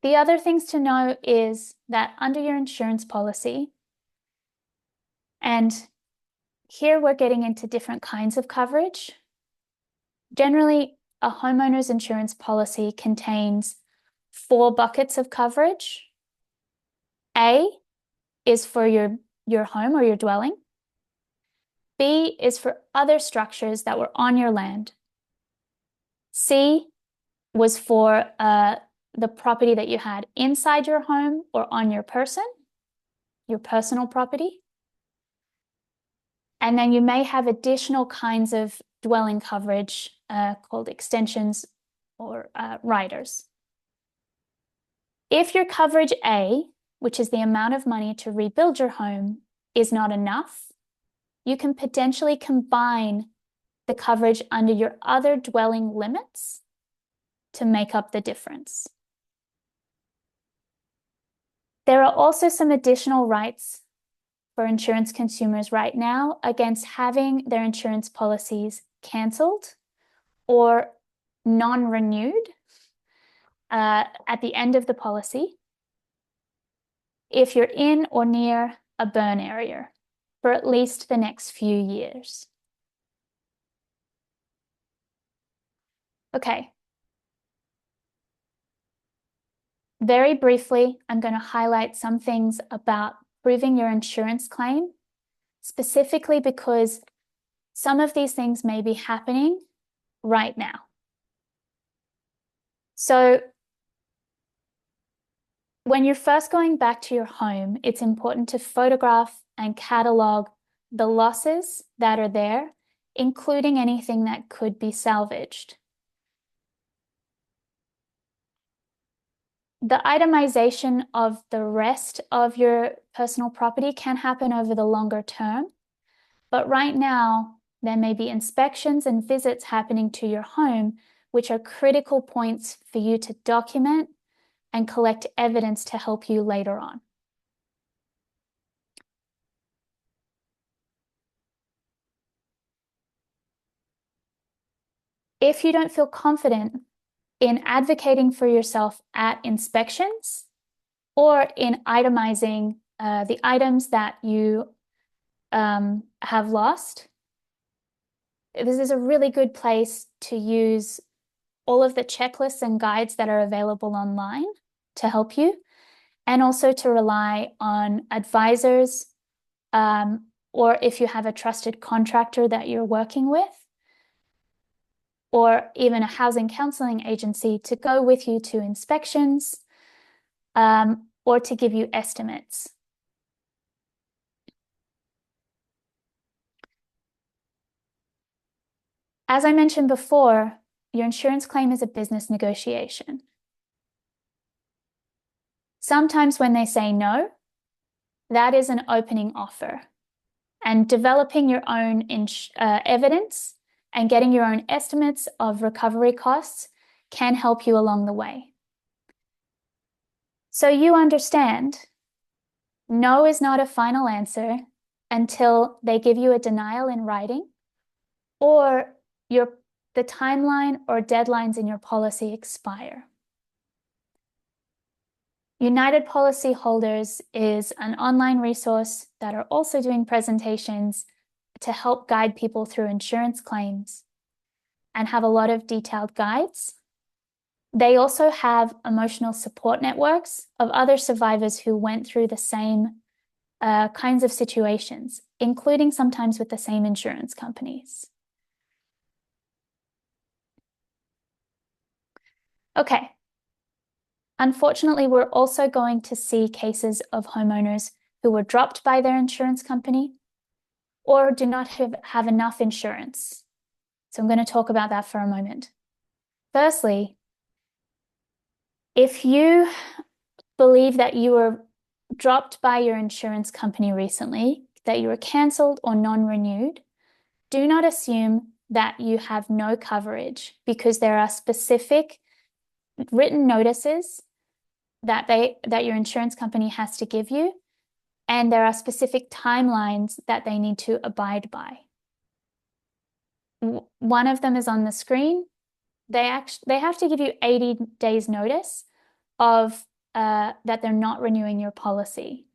The other things to know is that under your insurance policy, and here we're getting into different kinds of coverage. Generally, a homeowner's insurance policy contains 4 buckets of coverage. A is for your home or your dwelling. B is for other structures that were on your land. C was for the property that you had inside your home or on your person, your personal property. And then you may have additional kinds of dwelling coverage called extensions or riders. If your coverage A, which is the amount of money to rebuild your home, is not enough, you can potentially combine the coverage under your other dwelling limits to make up the difference. There are also some additional rights for insurance consumers right now against having their insurance policies cancelled or non-renewed at the end of the policy if you're in or near a burn area for at least the next few years. Okay. Very briefly, I'm going to highlight some things about proving your insurance claim, specifically because some of these things may be happening right now. So when you're first going back to your home, it's important to photograph and catalog the losses that are there, including anything that could be salvaged. The itemization of the rest of your personal property can happen over the longer term, but right now there may be inspections and visits happening to your home, which are critical points for you to document and collect evidence to help you later on. If you don't feel confident in advocating for yourself at inspections or in itemizing the items that you have lost, this is a really good place to use all of the checklists and guides that are available online to help you, and also to rely on advisors, or if you have a trusted contractor that you're working with, or even a housing counseling agency to go with you to inspections, or to give you estimates. As I mentioned before, your insurance claim is a business negotiation. Sometimes when they say no, that is an opening offer. And developing your own evidence and getting your own estimates of recovery costs can help you along the way. So you understand, no is not a final answer until they give you a denial in writing or the timeline or deadlines in your policy expire. United Policyholders is an online resource that are also doing presentations to help guide people through insurance claims and have a lot of detailed guides. They also have emotional support networks of other survivors who went through the same kinds of situations, including sometimes with the same insurance companies. Okay. Unfortunately, we're also going to see cases of homeowners who were dropped by their insurance company or do not have enough insurance. So I'm going to talk about that for a moment. Firstly, if you believe that you were dropped by your insurance company recently, that you were canceled or non-renewed, do not assume that you have no coverage because there are specific written notices that your insurance company has to give you, and there are specific timelines that they need to abide by. One of them is on the screen. They have to give you 80 days notice of that they're not renewing your policy.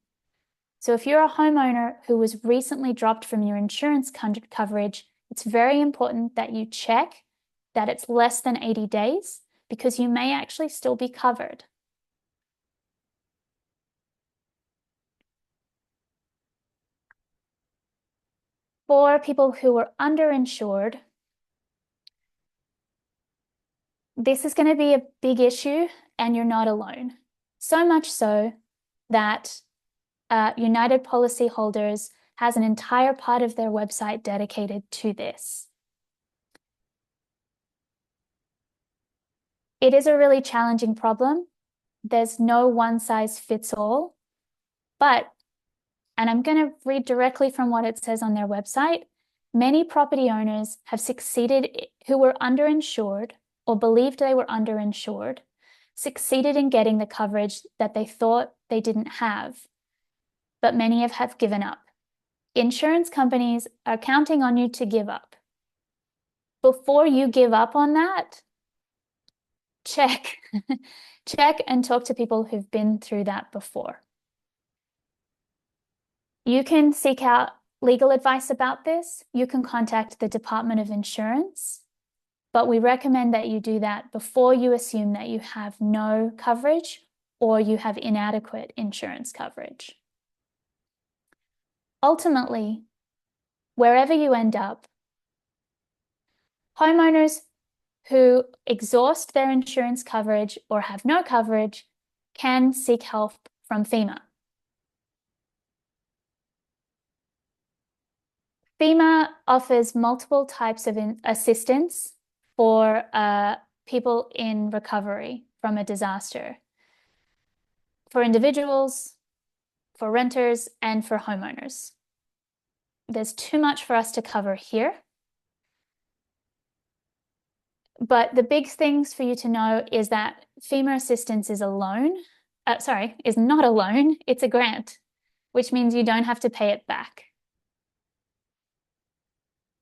So if you're a homeowner who was recently dropped from your insurance coverage, it's very important that you check that it's less than 80 days because you may actually still be covered. For people who are underinsured, this is going to be a big issue and you're not alone. So much so that United Policyholders has an entire part of their website dedicated to this. It is a really challenging problem. There's no one size fits all, but, and I'm going to read directly from what it says on their website, many property owners have succeeded who were underinsured or believed they were underinsured, succeeded in getting the coverage that they thought they didn't have, but many have given up. Insurance companies are counting on you to give up. Before you give up on that, check. Check and talk to people who've been through that before. You can seek out legal advice about this. You can contact the Department of Insurance, but we recommend that you do that before you assume that you have no coverage or you have inadequate insurance coverage. Ultimately, wherever you end up, homeowners who exhaust their insurance coverage or have no coverage can seek help from FEMA. FEMA offers multiple types of assistance for people in recovery from a disaster, for individuals, for renters, and for homeowners. There's too much for us to cover here. But the big things for you to know is that FEMA assistance is is not a loan, it's a grant, which means you don't have to pay it back.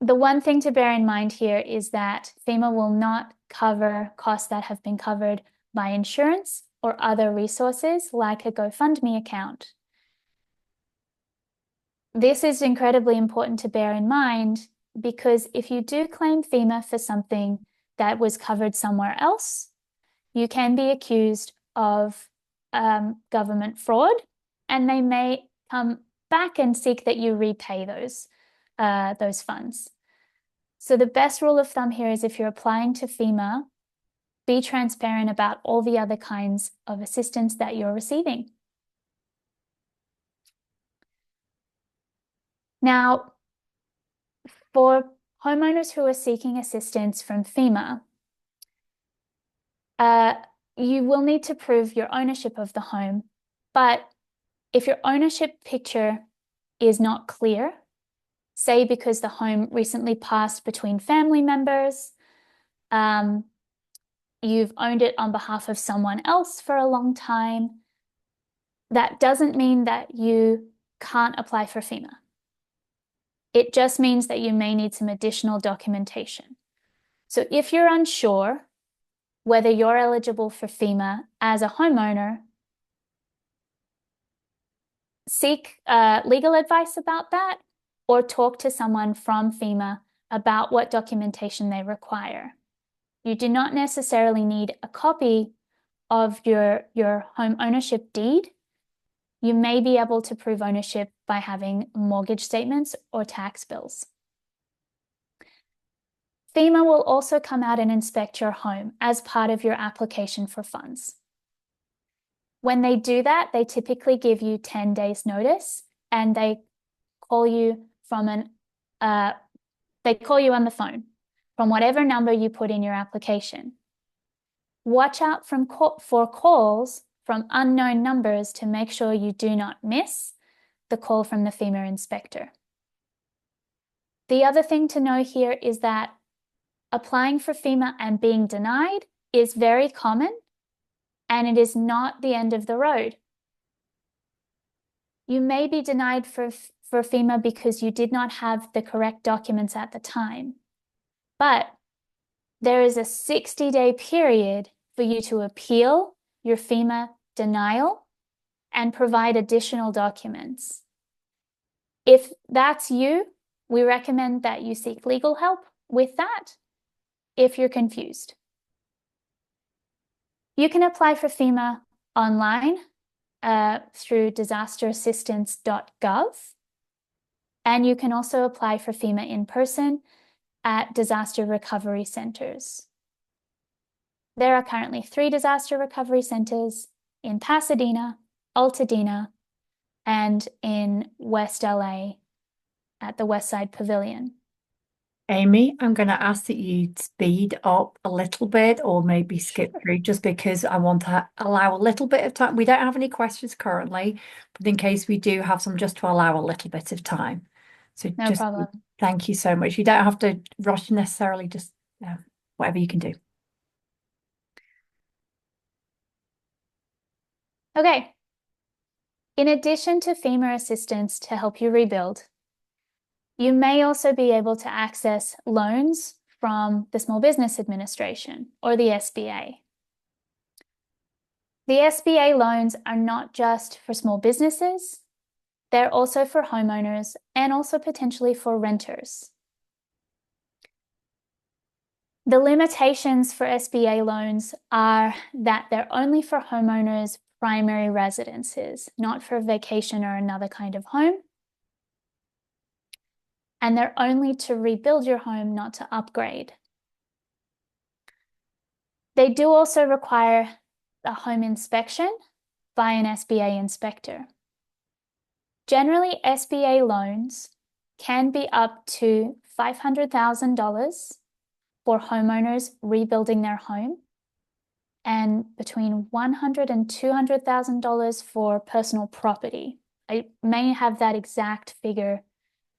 The one thing to bear in mind here is that FEMA will not cover costs that have been covered by insurance or other resources like a GoFundMe account. This is incredibly important to bear in mind because if you do claim FEMA for something that was covered somewhere else, you can be accused of government fraud, and they may come back and seek that you repay those funds. So the best rule of thumb here is if you're applying to FEMA, be transparent about all the other kinds of assistance that you're receiving. Now, for homeowners who are seeking assistance from FEMA, you will need to prove your ownership of the home, but if your ownership picture is not clear, say because the home recently passed between family members, you've owned it on behalf of someone else for a long time, that doesn't mean that you can't apply for FEMA. It just means that you may need some additional documentation. So if you're unsure whether you're eligible for FEMA as a homeowner, seek legal advice about that, or talk to someone from FEMA about what documentation they require. You do not necessarily need a copy of your home ownership deed. You may be able to prove ownership by having mortgage statements or tax bills. FEMA will also come out and inspect your home as part of your application for funds. When they do that, they typically give you 10 days notice, and they call you from they call you on the phone from whatever number you put in your application. Watch out for calls from unknown numbers to make sure you do not miss the call from the FEMA inspector. The other thing to know here is that applying for FEMA and being denied is very common, and it is not the end of the road. You may be denied for FEMA because you did not have the correct documents at the time, but there is a 60-day period for you to appeal your FEMA denial and provide additional documents. If that's you, we recommend that you seek legal help with that if you're confused. You can apply for FEMA online through disasterassistance.gov, and you can also apply for FEMA in person at disaster recovery centers. There are currently 3 disaster recovery centers in Pasadena, Altadena, and in West LA at the Westside Pavilion. Aimee, I'm going to ask that you speed up a little bit or maybe skip through, just because I want to allow a little bit of time. We don't have any questions currently, but in case we do have some, just to allow a little bit of time. So No problem. Thank you so much. You don't have to rush necessarily, just whatever you can do. Okay. In addition to FEMA assistance to help you rebuild, you may also be able to access loans from the Small Business Administration or the SBA. The SBA loans are not just for small businesses, they're also for homeowners and also potentially for renters. The limitations for SBA loans are that they're only for homeowners' primary residences, not for vacation or another kind of home. And they're only to rebuild your home, not to upgrade. They do also require a home inspection by an SBA inspector. Generally, SBA loans can be up to $500,000 for homeowners rebuilding their home, and between $100,000 and $200,000 for personal property. I may have that exact figure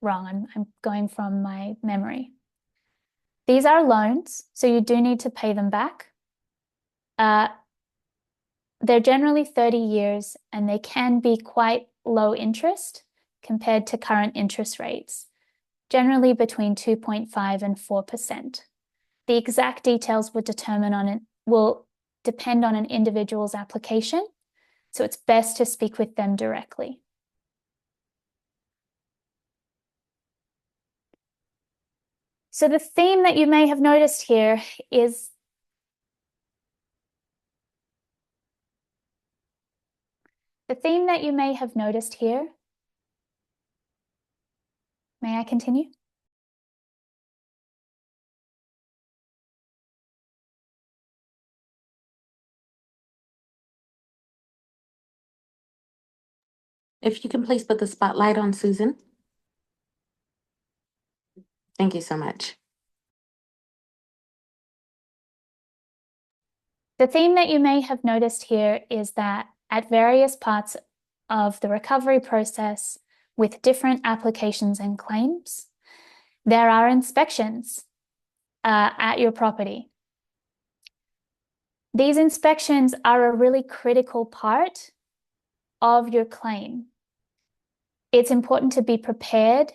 wrong. I'm going from my memory. These are loans, so you do need to pay them back. They're generally 30 years, and they can be quite low interest compared to current interest rates, generally between 2.5% and 4%. The exact details will depend on an individual's application, so it's best to speak with them directly. So the theme that you may have noticed here is may I continue? If you can please put the spotlight on Susan. Thank you so much. The theme that you may have noticed here is that at various parts of the recovery process with different applications and claims, There are inspections at your property. These inspections are a really critical part of your claim. It's important to be prepared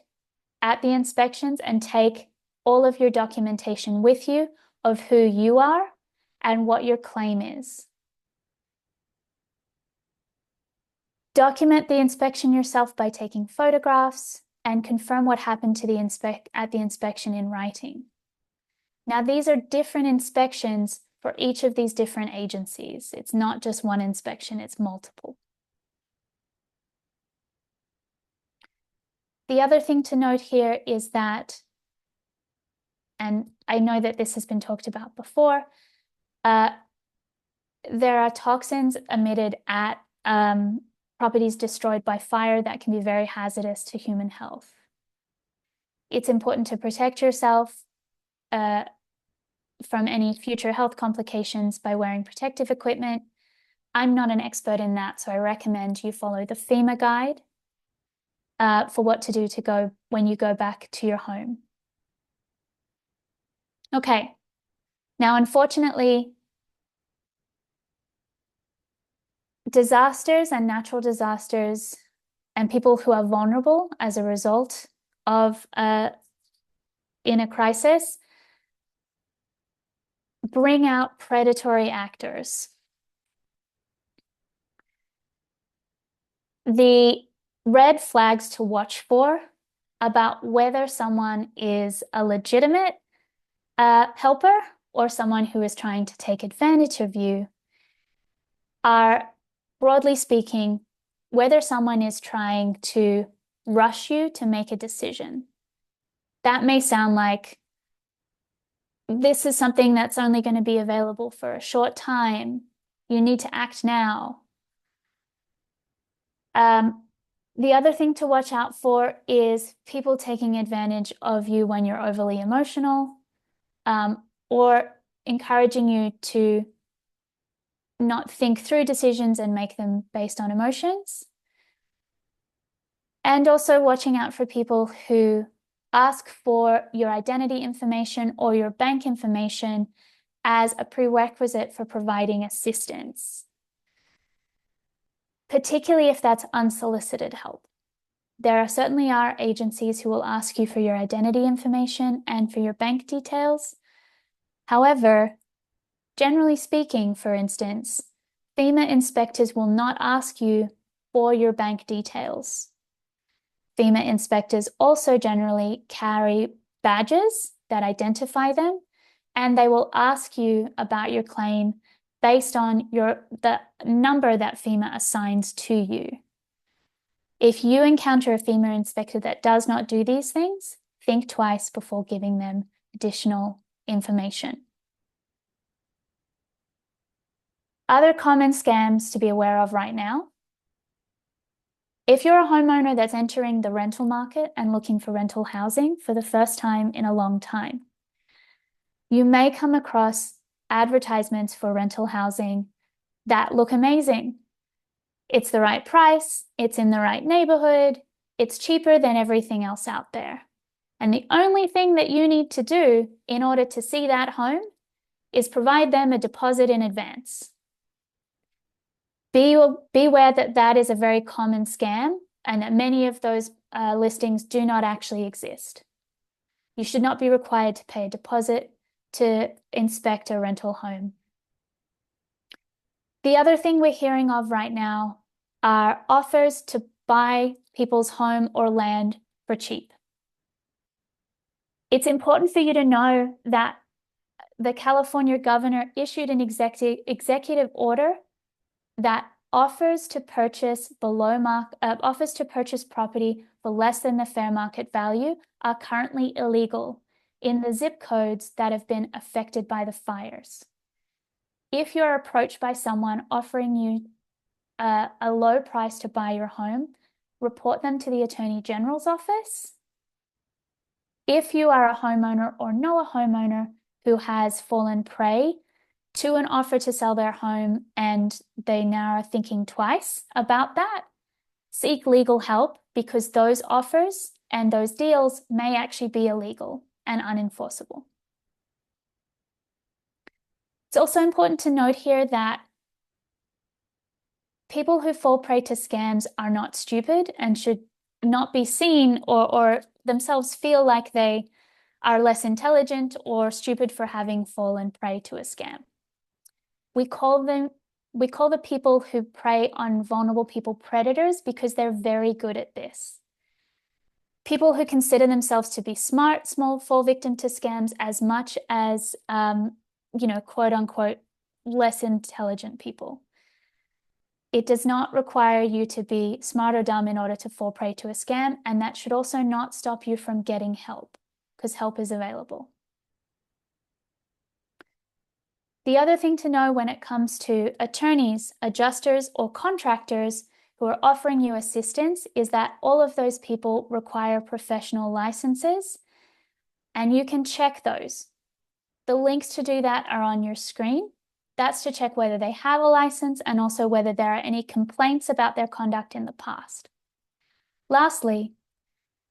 at the inspections and take all of your documentation with you of who you are and what your claim is. Document the inspection yourself by taking photographs and confirm what happened to at the inspection in writing. Now, these are different inspections for each of these different agencies. It's not just one inspection, it's multiple. The other thing to note here is that, and I know that this has been talked about before, there are toxins emitted at properties destroyed by fire that can be very hazardous to human health. It's important to protect yourself from any future health complications by wearing protective equipment. I'm not an expert in that, so I recommend you follow the FEMA guide for what to do when you go back to your home. Okay, now unfortunately, disasters and natural disasters and people who are vulnerable as a result of in a crisis bring out predatory actors. The red flags to watch for about whether someone is a legitimate helper or someone who is trying to take advantage of you are, broadly speaking, whether someone is trying to rush you to make a decision. That may sound like this is something that's only going to be available for a short time. You need to act now. The other thing to watch out for is people taking advantage of you when you're overly emotional, or encouraging you to not think through decisions and make them based on emotions. And also watching out for people who ask for your identity information or your bank information as a prerequisite for providing assistance, particularly if that's unsolicited help. There certainly are agencies who will ask you for your identity information and for your bank details. However, generally speaking, for instance, FEMA inspectors will not ask you for your bank details. FEMA inspectors also generally carry badges that identify them, and they will ask you about your claim based on the number that FEMA assigns to you. If you encounter a FEMA inspector that does not do these things, think twice before giving them additional information. Other common scams to be aware of right now. If you're a homeowner that's entering the rental market and looking for rental housing for the first time in a long time, you may come across advertisements for rental housing that look amazing. It's the right price, it's in the right neighborhood, it's cheaper than everything else out there. And the only thing that you need to do in order to see that home is provide them a deposit in advance. Beware that that is a very common scam and that many of those listings do not actually exist. You should not be required to pay a deposit to inspect a rental home. The other thing we're hearing of right now are offers to buy people's home or land for cheap. It's important for you to know that the California governor issued an executive order that offers to purchase property for less than the fair market value are currently illegal in the zip codes that have been affected by the fires. If you're approached by someone offering you a low price to buy your home, report them to the Attorney General's office. If you are a homeowner or know a homeowner who has fallen prey to an offer to sell their home and they now are thinking twice about that, seek legal help because those offers and those deals may actually be illegal and unenforceable. It's also important to note here that people who fall prey to scams are not stupid and should not be seen or themselves feel like they are less intelligent or stupid for having fallen prey to a scam. We call the people who prey on vulnerable people predators because they're very good at this. People who consider themselves to be smart fall victim to scams as much as, quote unquote, less intelligent people. It does not require you to be smart or dumb in order to fall prey to a scam, and that should also not stop you from getting help, because help is available. The other thing to know when it comes to attorneys, adjusters, or contractors who are offering you assistance is that all of those people require professional licenses, and you can check those. The links to do that are on your screen. That's to check whether they have a license and also whether there are any complaints about their conduct in the past. Lastly,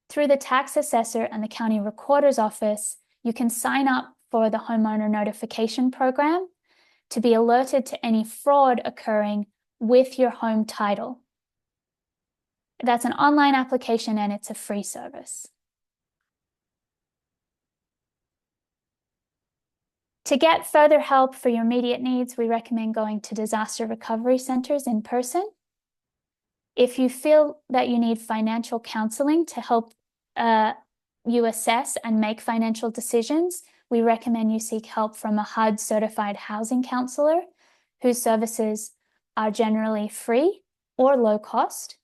through the tax assessor and the county recorder's office, you can sign up for the homeowner notification program to be alerted to any fraud occurring with your home title. That's an online application and it's a free service. To get further help for your immediate needs, we recommend going to disaster recovery centers in person. If you feel that you need financial counseling to help you assess and make financial decisions, we recommend you seek help from a HUD certified housing counselor whose services are generally free or low cost.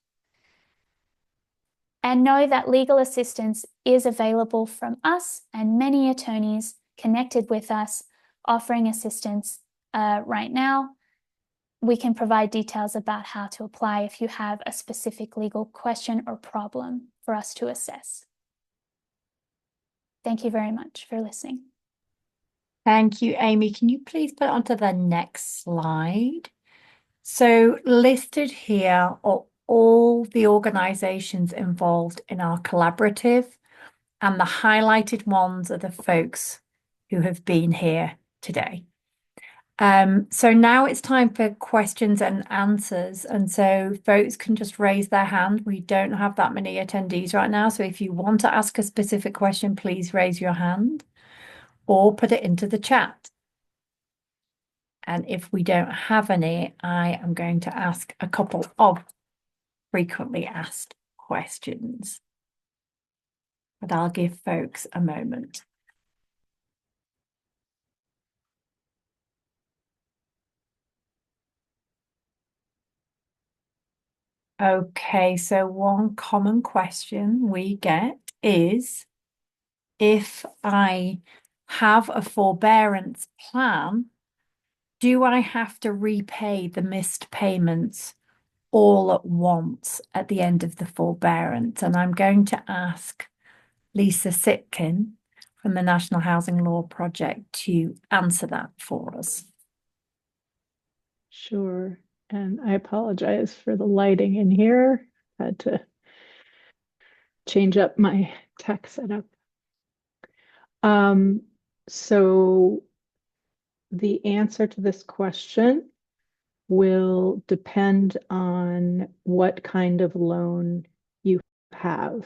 And know that legal assistance is available from us and many attorneys connected with us offering assistance right now. We can provide details about how to apply if you have a specific legal question or problem for us to assess. Thank you very much for listening. Thank you, Amy. Can you please put it onto the next slide? So listed here are all the organizations involved in our collaborative, and the highlighted ones are the folks who have been here today. So now it's time for questions and answers. And so folks can just raise their hand. We don't have that many attendees right now. So if you want to ask a specific question, please raise your hand or put it into the chat. And if we don't have any, I am going to ask a couple of frequently asked questions. But I'll give folks a moment. Okay, so one common question we get is, if I have a forbearance plan, do I have to repay the missed payments all at once at the end of the forbearance? And I'm going to ask Lisa Sitkin from the National Housing Law Project to answer that for us. Sure. And I apologize for the lighting in here. I had to change up my tech setup. So the answer to this question will depend on what kind of loan you have.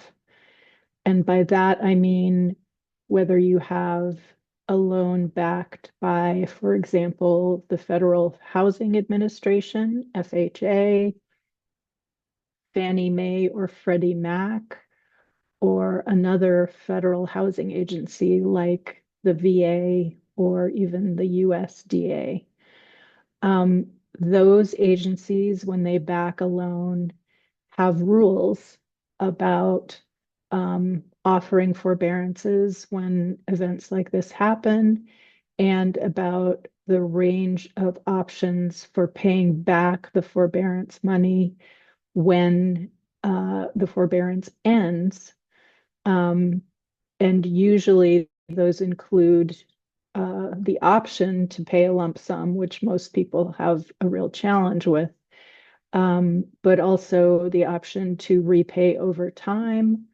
And by that, I mean whether you have a loan backed by, for example, the Federal Housing Administration, FHA, Fannie Mae or Freddie Mac, or another federal housing agency like the VA or even the USDA. Those agencies, when they back a loan, have rules about offering forbearances when events like this happen, and about the range of options for paying back the forbearance money when the forbearance ends. And usually those include the option to pay a lump sum, which most people have a real challenge with, but also the option to repay over time,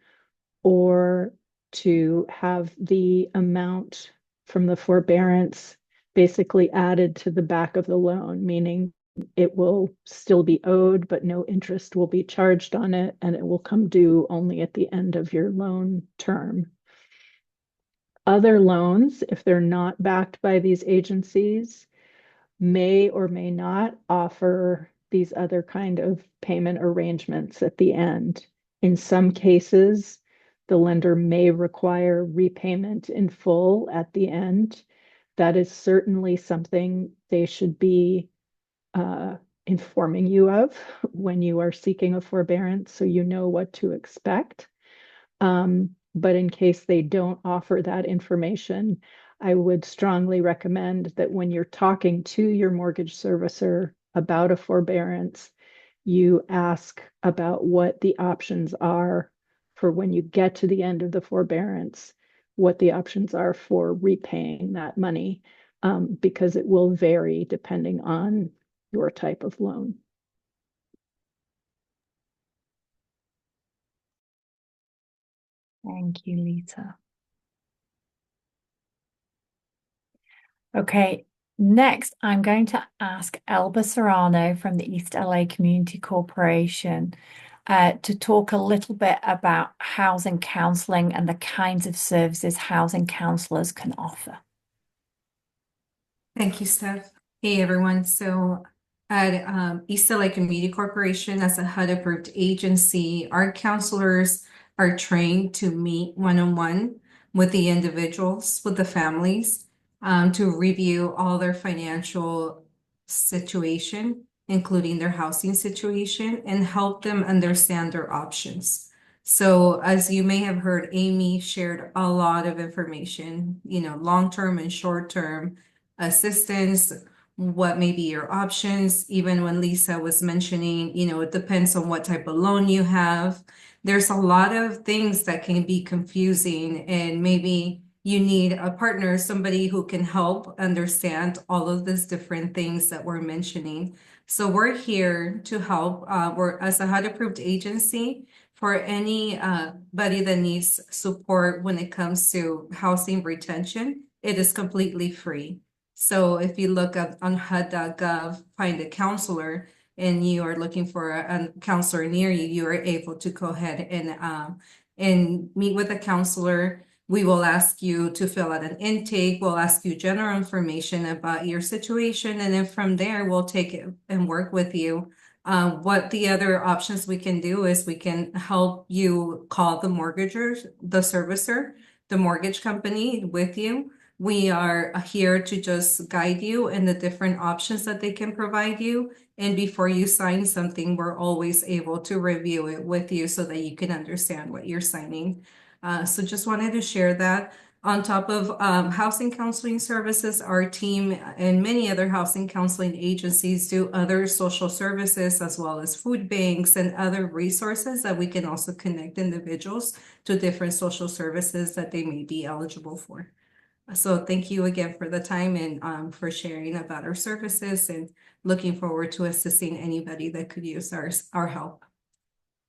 or to have the amount from the forbearance basically added to the back of the loan, meaning it will still be owed, but no interest will be charged on it, and it will come due only at the end of your loan term. Other loans, if they're not backed by these agencies, may or may not offer these other kind of payment arrangements at the end. In some cases, the lender may require repayment in full at the end. That is certainly something they should be informing you of when you are seeking a forbearance, so you know what to expect. But in case they don't offer that information, I would strongly recommend that when you're talking to your mortgage servicer about a forbearance, you ask about what the options are for when you get to the end of the forbearance, what the options are for repaying that money, because it will vary depending on your type of loan. Thank you, Lisa. Okay, next I'm going to ask Elba Serrano from the East LA Community Corporation to talk a little bit about housing counseling and the kinds of services housing counselors can offer. Thank you, Steph. Hey, everyone. So at East LA Community Corporation, as a HUD-approved agency, our counselors are trained to meet one-on-one with the individuals, with the families, to review all their financial situation, including their housing situation, and help them understand their options. So as you may have heard, Aimee shared a lot of information, long-term and short-term assistance, what may be your options. Even when Lisa was mentioning, it depends on what type of loan you have. There's a lot of things that can be confusing, and maybe you need a partner, somebody who can help understand all of these different things that we're mentioning. So we're here to help. We're as a HUD-approved agency for anybody that needs support when it comes to housing retention. It is completely free. So if you look up on HUD.gov, find a counselor, and you are looking for a counselor near you, you are able to go ahead and meet with a counselor. We will ask you to fill out an intake. We'll ask you general information about your situation, and then from there, we'll take it and work with you. What the other options we can do is we can help you call the mortgagers, the servicer, the mortgage company with you. We are here to just guide you in the different options that they can provide you. And before you sign something, we're always able to review it with you so that you can understand what you're signing. So just wanted to share that. On top of housing counseling services, our team and many other housing counseling agencies do other social services, as well as food banks and other resources that we can also connect individuals to different social services that they may be eligible for. So thank you again for the time and for sharing about our services, and looking forward to assisting anybody that could use our help.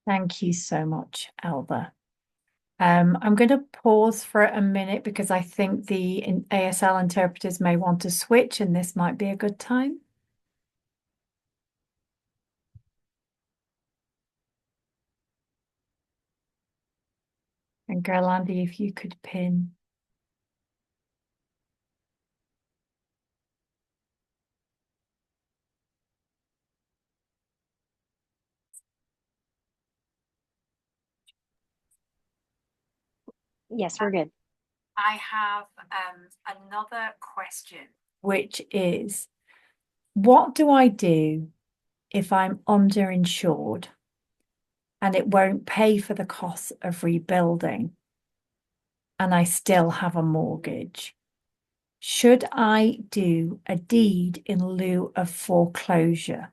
Thank you so much, Elba. I'm going to pause for a minute because I think the ASL interpreters may want to switch, and this might be a good time. And Gerlandi, if you could pin. Yes, we're good. I have another question, which is, what do I do if I'm underinsured and it won't pay for the cost of rebuilding and I still have a mortgage? Should I do a deed in lieu of foreclosure?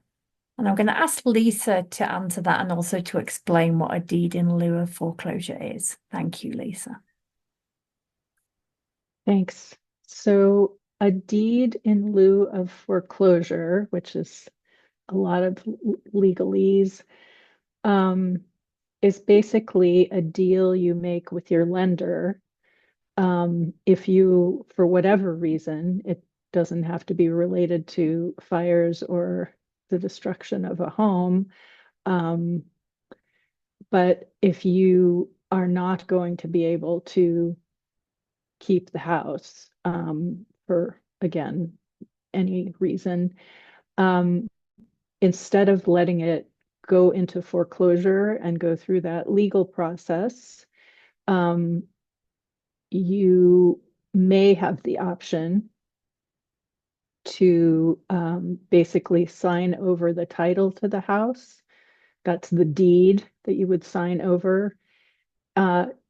And I'm going to ask Lisa to answer that and also to explain what a deed in lieu of foreclosure is. Thank you, Lisa. Thanks. So a deed in lieu of foreclosure, which is a lot of legalese, is basically a deal you make with your lender. If you, for whatever reason, it doesn't have to be related to fires or the destruction of a home. But if you are not going to be able to keep the house for, again, any reason, instead of letting it go into foreclosure and go through that legal process, you may have the option to basically sign over the title to the house. That's the deed that you would sign over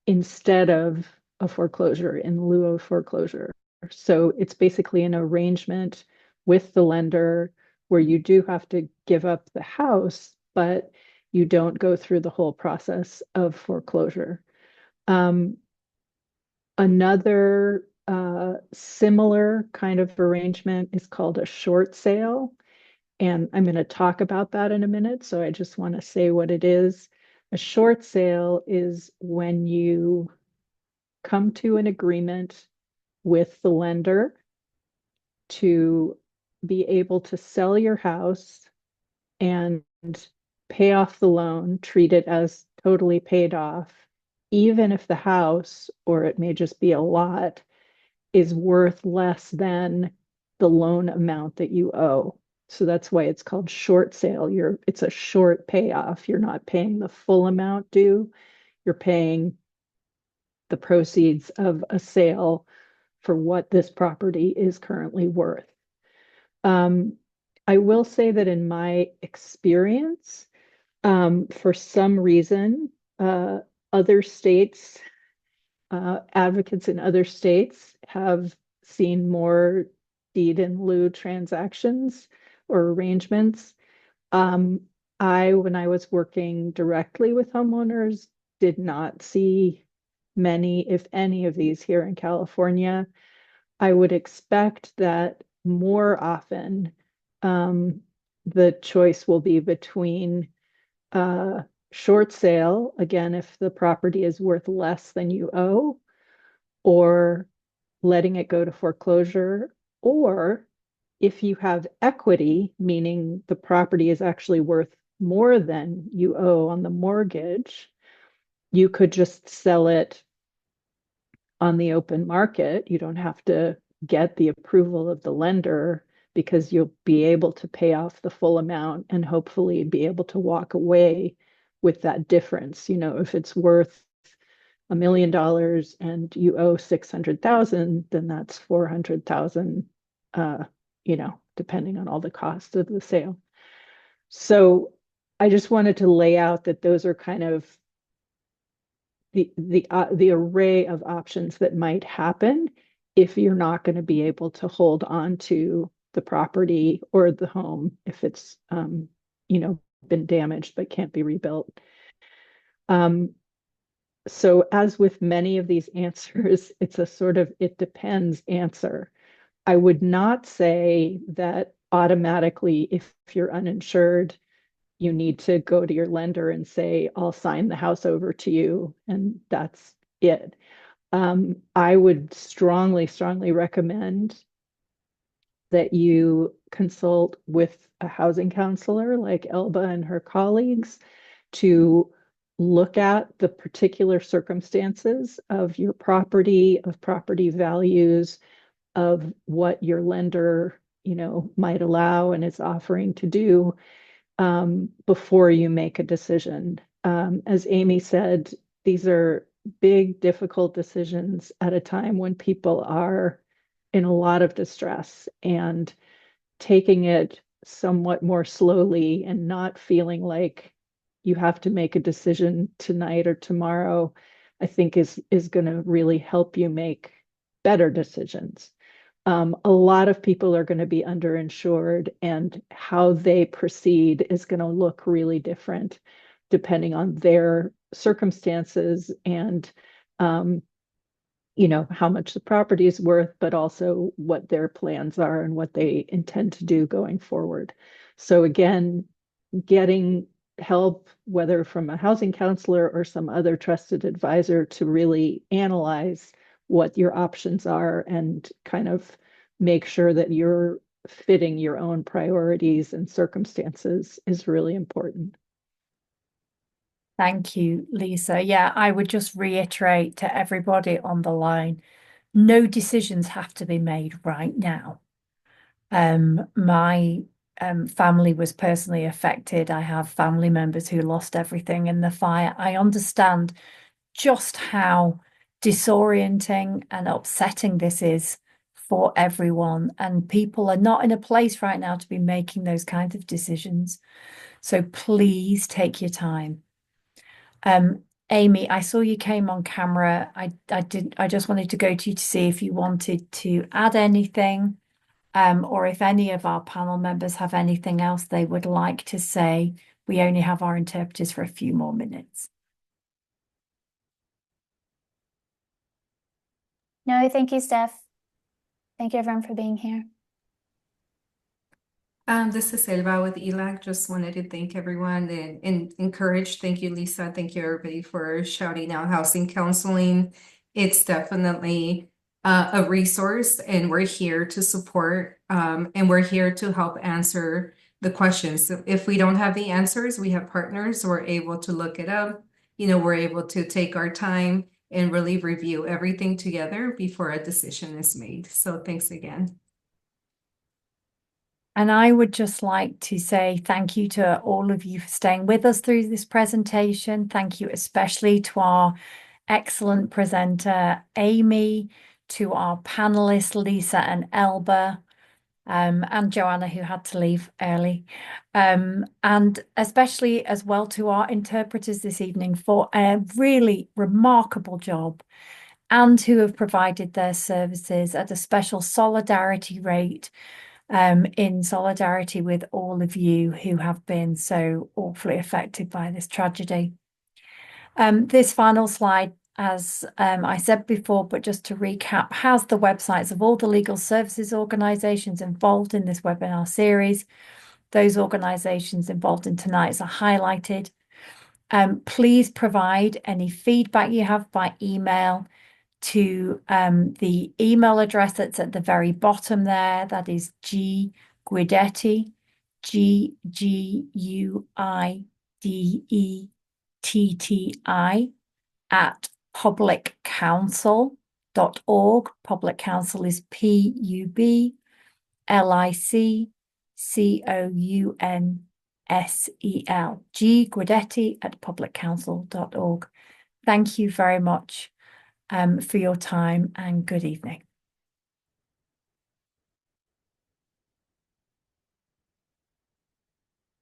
instead of a foreclosure, in lieu of foreclosure. So it's basically an arrangement with the lender where you do have to give up the house, but you don't go through the whole process of foreclosure. Another similar kind of arrangement is called a short sale. And I'm going to talk about that in a minute. So I just want to say what it is. A short sale is when you come to an agreement with the lender to be able to sell your house and pay off the loan, treat it as totally paid off, even if the house, or it may just be a lot, is worth less than the loan amount that you owe. So that's why it's called short sale. It's a short payoff. You're not paying the full amount due. You're paying the proceeds of a sale for what this property is currently worth. I will say that in my experience, for some reason, other states, advocates in other states have seen more deed in lieu transactions or arrangements. When I was working directly with homeowners, did not see many, if any, of these here in California. I would expect that more often the choice will be between short sale, again, if the property is worth less than you owe, or letting it go to foreclosure, or if you have equity, meaning the property is actually worth more than you owe on the mortgage, you could just sell it on the open market. You don't have to get the approval of the lender because you'll be able to pay off the full amount and hopefully be able to walk away with that difference. You know, if it's worth $1 million and you owe 600,000, then that's 400,000, you know, depending on all the costs of the sale. So I just wanted to lay out that those are kind of the array of options that might happen if you're not going to be able to hold on to the property or the home if it's you know, been damaged but can't be rebuilt. So as with many of these answers, it's a sort of it depends answer. I would not say that automatically if you're uninsured, you need to go to your lender and say, I'll sign the house over to you, and that's it. I would strongly, strongly recommend that you consult with a housing counselor like Elba and her colleagues to look at the particular circumstances of your property, of property values, of what your lender, you know, might allow and is offering to do before you make a decision. As Aimee said, these are big, difficult decisions at a time when people are in a lot of distress, and taking it somewhat more slowly and not feeling like you have to make a decision tonight or tomorrow, I think is going to really help you make better decisions. A lot of people are going to be underinsured, and how they proceed is going to look really different depending on their circumstances and, you know, how much the property is worth, but also what their plans are and what they intend to do going forward. So again, getting help, whether from a housing counselor or some other trusted advisor, to really analyze what your options are and kind of make sure that you're fitting your own priorities and circumstances is really important. Thank you, Lisa. Yeah, I would just reiterate to everybody on the line, no decisions have to be made right now. My family was personally affected. I have family members who lost everything in the fire. I understand just how disorienting and upsetting this is for everyone. And people are not in a place right now to be making those kinds of decisions. So please take your time. Aimee, I saw you came on camera. I just wanted to go to you to see if you wanted to add anything, or if any of our panel members have anything else they would like to say. We only have our interpreters for a few more minutes. No, thank you, Steph. Thank you, everyone, for being here. This is Selva with ELAC. Just wanted to thank everyone and encourage. Thank you, Lisa. Thank you, everybody, for shouting out housing counseling. It's definitely a resource, and we're here to support, and we're here to help answer the questions. So if we don't have the answers, we have partners. We're able to look it up. We're able to take our time and really review everything together before a decision is made. So thanks again. And I would just like to say thank you to all of you for staying with us through this presentation. Thank you especially to our excellent presenter, Aimee, to our panelists, Lisa and Elba, and Joanna, who had to leave early, and especially as well to our interpreters this evening for a really remarkable job, and who have provided their services at a special solidarity rate, in solidarity with all of you who have been so awfully affected by this tragedy. This final slide, as I said before, but just to recap, has the websites of all the legal services organisations involved in this webinar series. Those organisations involved in tonight's are highlighted. Please provide any feedback you have by email to the email address that's at the very bottom there. That is Guidetti, Guidetti at publiccounsel.org. Public Counsel is PUBLICCOUNSEL. Guidetti at publiccounsel.org. Thank you very much for your time, and good evening.